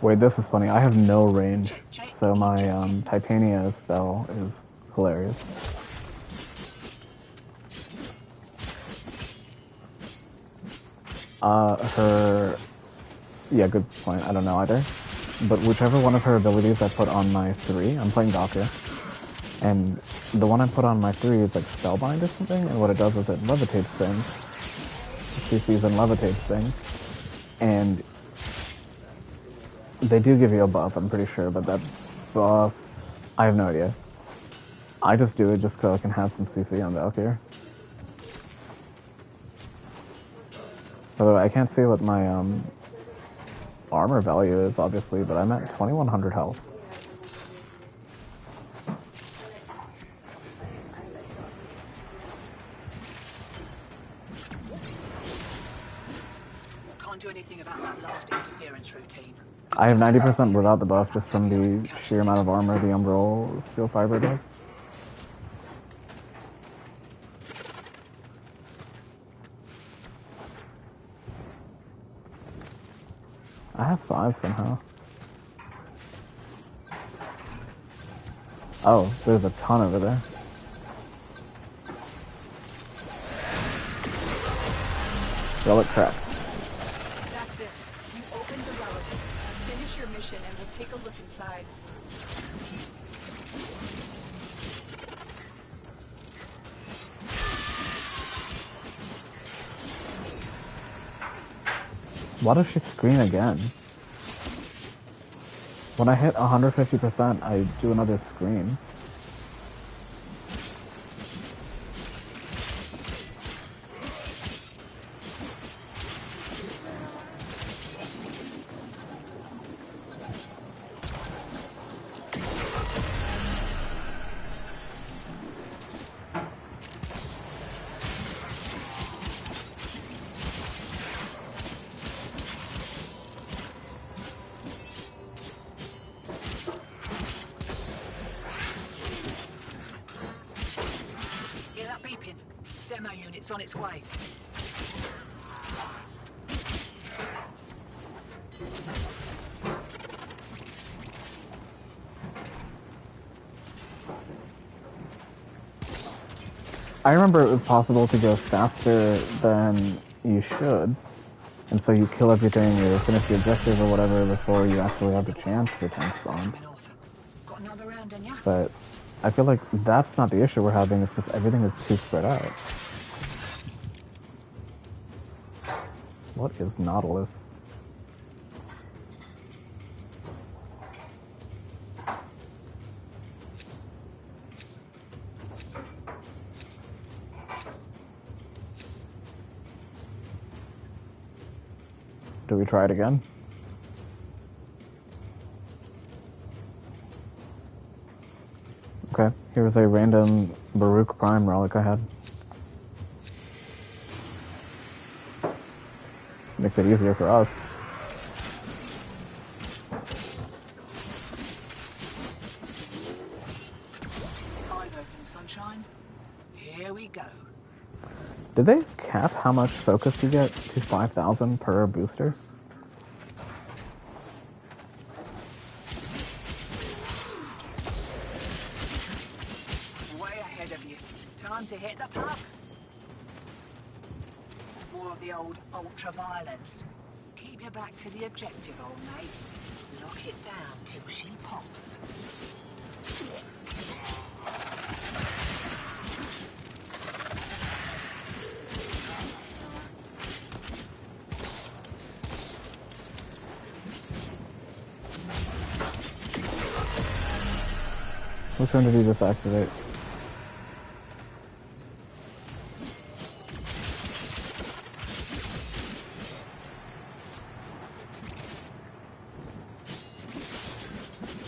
Wait, this is funny. I have no range, so my Titania spell is hilarious. Yeah, good point. I don't know either. But whichever one of her abilities I put on my 3, I'm playing Valkyr, and the one I put on my 3 is like Spellbind or something, and what it does is it levitates things. She sees and levitates things, and they do give you a buff, I'm pretty sure, but that buff, I have no idea. I just do it just so I can have some CC on Valkyr. By the way, I can't see what my armor value is, obviously, but I'm at 2100 health. Can't do anything about that last interference routine. I have 90% without the buff, just from the sheer amount of armor the Umbral Steel Fiber does. I have 5 somehow. Oh, there's a ton over there. Relic crack. That's it. You opened the relic. Finish your mission and we'll take a look inside. Why does she scream again? When I hit 150%, I do another scream. Demo unit's on its way. I remember it was possible to go faster than you should, and so you kill everything or finish the objective or whatever before you actually have the chance for 10 spawns. Got another round on ya? But I feel like that's not the issue we're having, it's just everything is too spread out. What is Nautilus? Do we try it again? Okay, here's a random Baruch Prime relic I had. Makes it easier for us. Eyes open, sunshine. Here we go. Did they cap how much focus you get to 5,000 per booster? Way ahead of you. Time to hit the puck. More of the old ultra-violence. Keep your back to the objective, old mate. Lock it down till she pops. Which one did you just activate?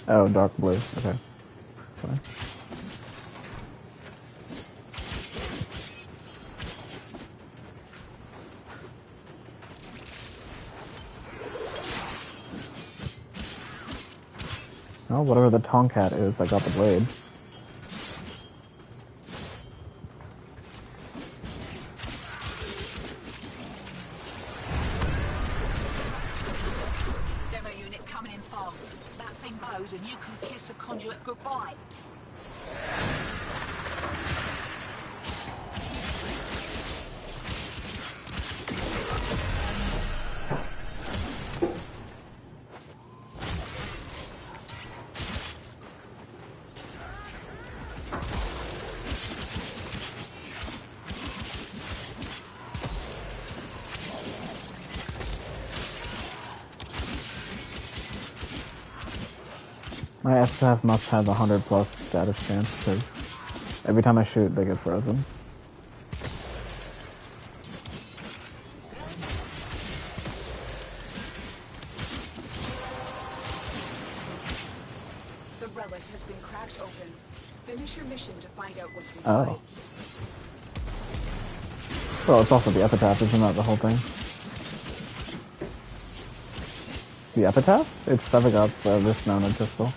Oh, dark blue. Okay. Fine. Oh, whatever the Tomcat is, I got the blade. Demo unit coming in fast. That thing blows and you can kiss the conduit goodbye. My SSF must have 100+ status chance, because every time I shoot, they get frozen. The relic has been cracked open. Finish your mission to find out what's inside. Oh. Well, it's also the epitaph, isn't that the whole thing? The epitaph? It's Sevigot's wrist-mounted pistol.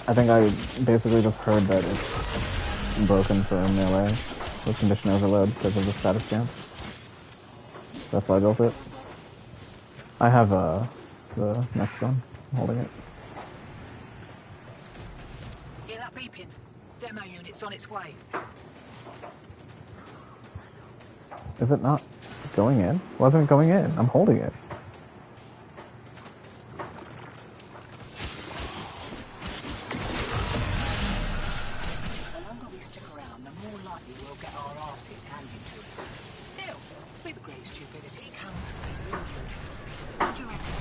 I think I basically just heard that it's broken for melee with condition overload because of the status chance. That's why I built it. I have the next one. I'm holding it. Hear that beeping? Demo unit's on its way. Is it not going in? Why isn't it going in? I'm holding it. The longer we stick around, the more likely we'll get our arses handed to us. Still, with great stupidity comes great reward. What do you reckon?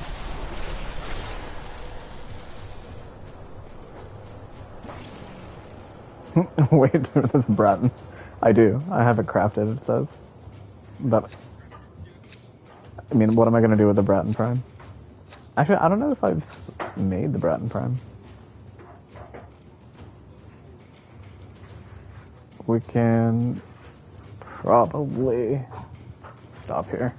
Wait, this Bratton. I do. I have it crafted, it says. But, I mean, what am I going to do with the Bratton Prime? Actually, I don't know if I've made the Bratton Prime. We can probably stop here.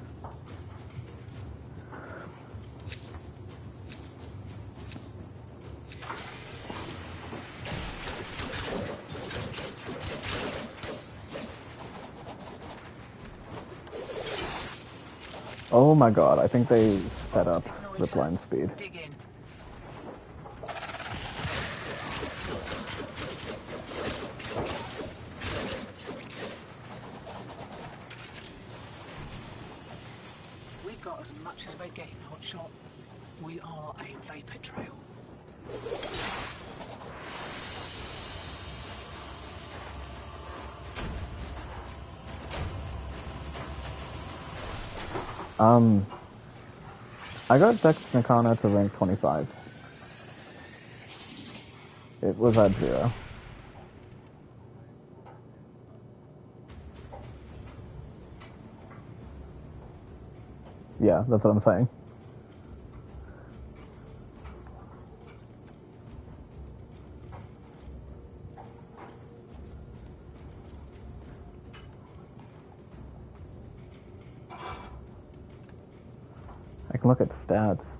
Oh my god, I think they sped up Ripline speed. Dig in. We got as much as we're getting, Hotshot. We are a vapor trail. I got Dex Nikana to rank 25. It was at 0. Yeah, that's what I'm saying. I can look at stats.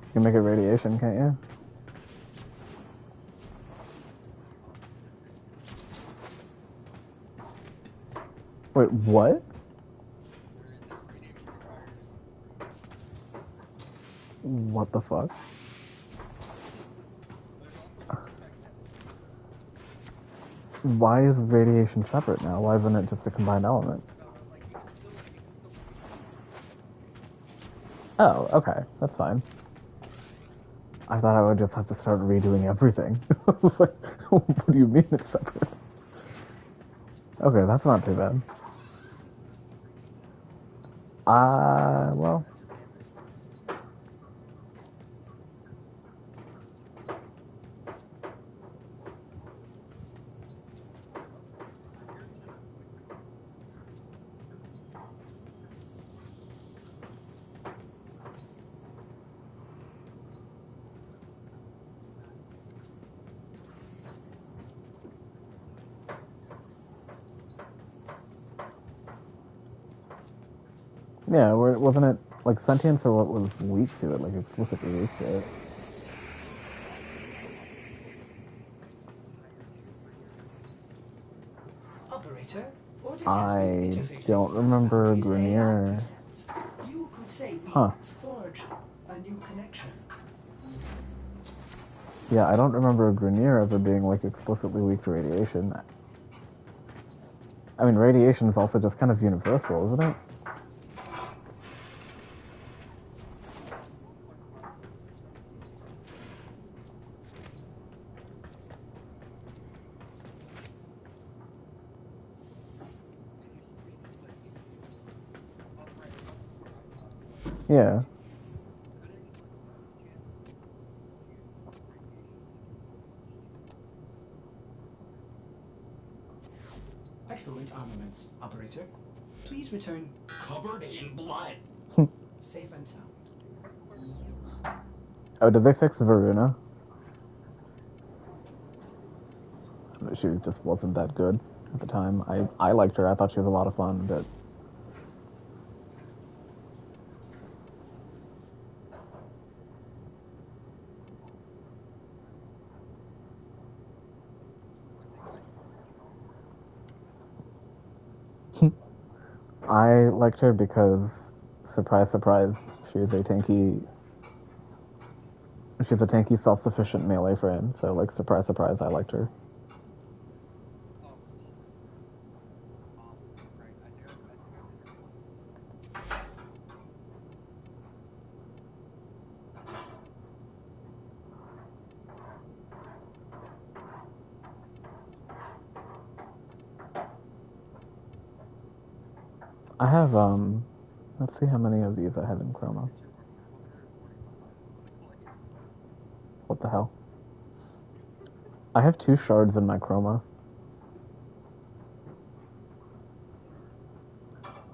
You can make it radiation, can't you? Wait, what? What the fuck? Why is radiation separate now? Why isn't it just a combined element? Oh, okay. That's fine. I thought I would just have to start redoing everything. What do you mean it's separate? Okay, that's not too bad. Well. Yeah, wasn't it like sentience or what was weak to it, like explicitly weak to it? Operator, what is I don't remember Grenier. You could say we Huh. forge a new connection. Yeah, I don't remember Grenier ever being like explicitly weak to radiation. I mean, radiation is also just kind of universal, isn't it? Yeah. Excellent armaments, operator. Please return covered in blood. Safe and sound. Oh, did they fix Varuna? She just wasn't that good at the time. I liked her. I thought she was a lot of fun, but I liked her because, surprise, surprise, she's a tanky, self-sufficient melee frame. So, like, surprise, surprise, I liked her. I have, let's see how many of these I have in Chroma. What the hell? I have 2 shards in my Chroma.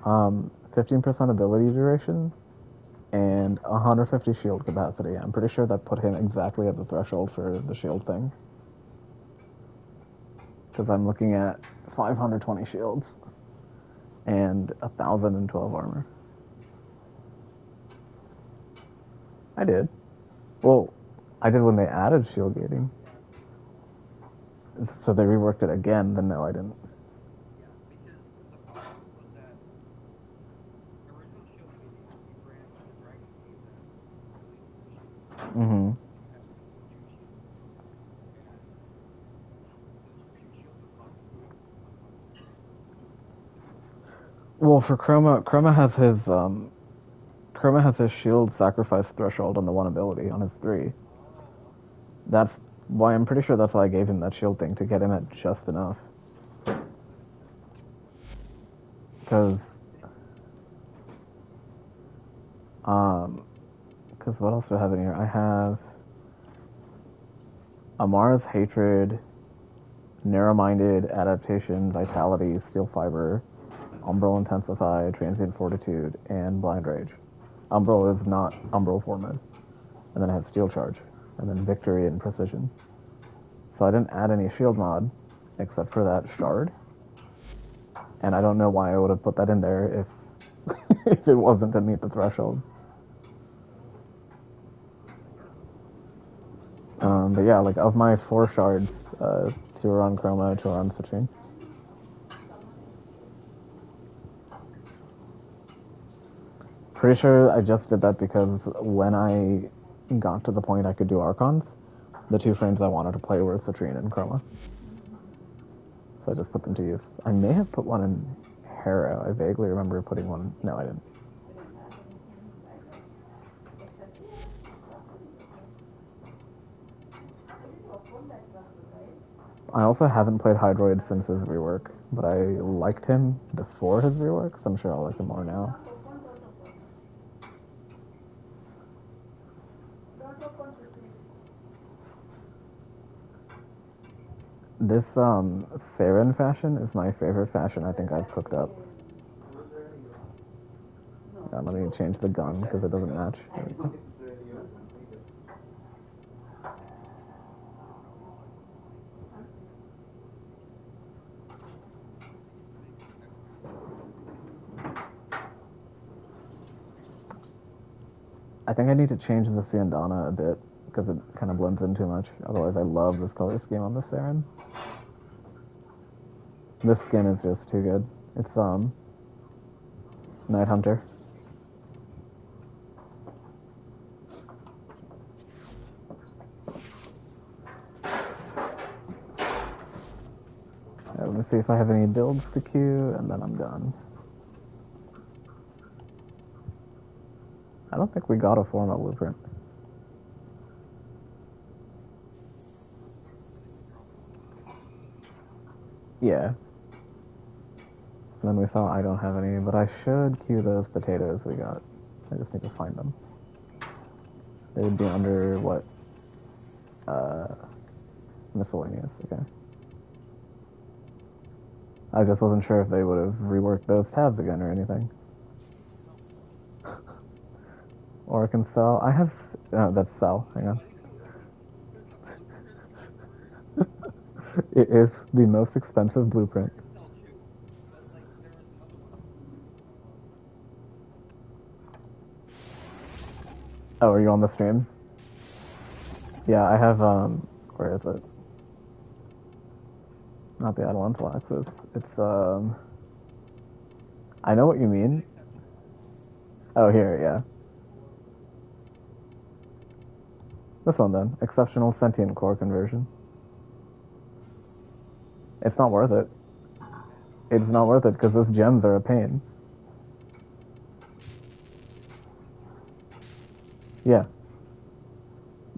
15% ability duration and 150 shield capacity. I'm pretty sure that put him exactly at the threshold for the shield thing. Because I'm looking at 520 shields and 1,012 armor. I did. Well, I did when they added shield gating. So they reworked it again, then no, I didn't. Mm-hmm. Well, for Chroma has his shield sacrifice threshold on the one ability on his 3. That's why I'm pretty sure that's why I gave him that shield thing, to get him at just enough. Because what else do I have in here? I have Amara's Hatred, Narrow-Minded, Adaptation, Vitality, Steel Fiber, Umbral Intensify, Transient Fortitude, and Blind Rage. Umbral is not Umbral Format. And then I have Steel Charge, and then Victory and Precision. So I didn't add any shield mod, except for that shard. And I don't know why I would have put that in there if if it wasn't to meet the threshold. But yeah, like of my 4 shards, 2 are on Chroma, 2 are on Citrine. Pretty sure I just did that because when I got to the point I could do Archons, the 2 frames I wanted to play were Citrine and Chroma. So I just put them to use. I may have put one in Harrow. I vaguely remember putting one. No, I didn't. I also haven't played Hydroid since his rework, but I liked him before his rework, so I'm sure I'll like him more now. This Saren fashion is my favorite fashion I think I've cooked up. Let me change the gun because it doesn't match. I think I need to change the Siandana a bit because it kind of blends in too much. Otherwise, I love this color scheme on the Saren. This skin is just too good. It's Night Hunter. Let me see if I have any builds to queue, and then I'm done. I don't think we got a formal blueprint. Yeah. And then we saw I don't have any, but I should queue those potatoes we got. I just need to find them. They would be under what? Miscellaneous, okay. I just wasn't sure if they would have reworked those tabs again or anything. Or I can sell. I have. That's sell. Hang on. It is the most expensive blueprint. Oh, are you on the stream? Yeah, I have. Where is it? Not the Adelantal axis. It's I know what you mean. Oh, here, yeah. This one then. Exceptional Sentient Core Conversion. It's not worth it. It's not worth it because those gems are a pain. Yeah.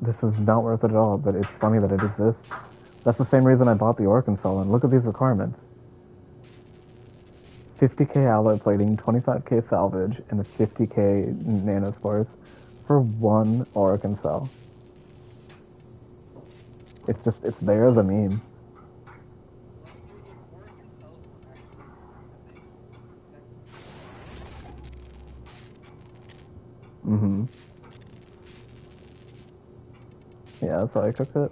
This is not worth it at all, but it's funny that it exists. That's the same reason I bought the Orcansol, and look at these requirements. 50k alloy plating, 25k salvage, and 50k nanospores for one Orcansol. It's just, it's there as a meme. Mm-hmm. Yeah, that's how I cooked it.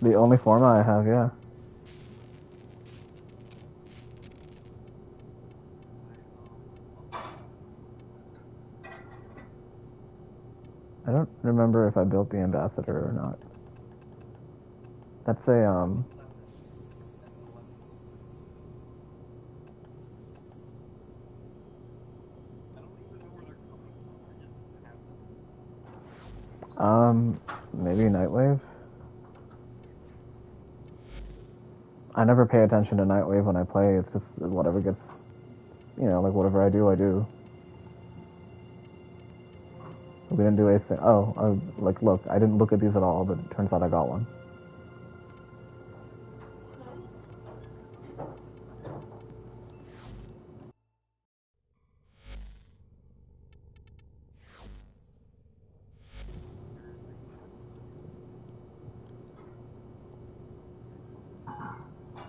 The only format I have, yeah. I don't remember if I built the ambassador or not. That's a, maybe Nightwave? I never pay attention to Nightwave when I play. It's just whatever gets, you know, like whatever I do, I do. We didn't do a thing. Oh, like, look, I didn't look at these at all, but it turns out I got one.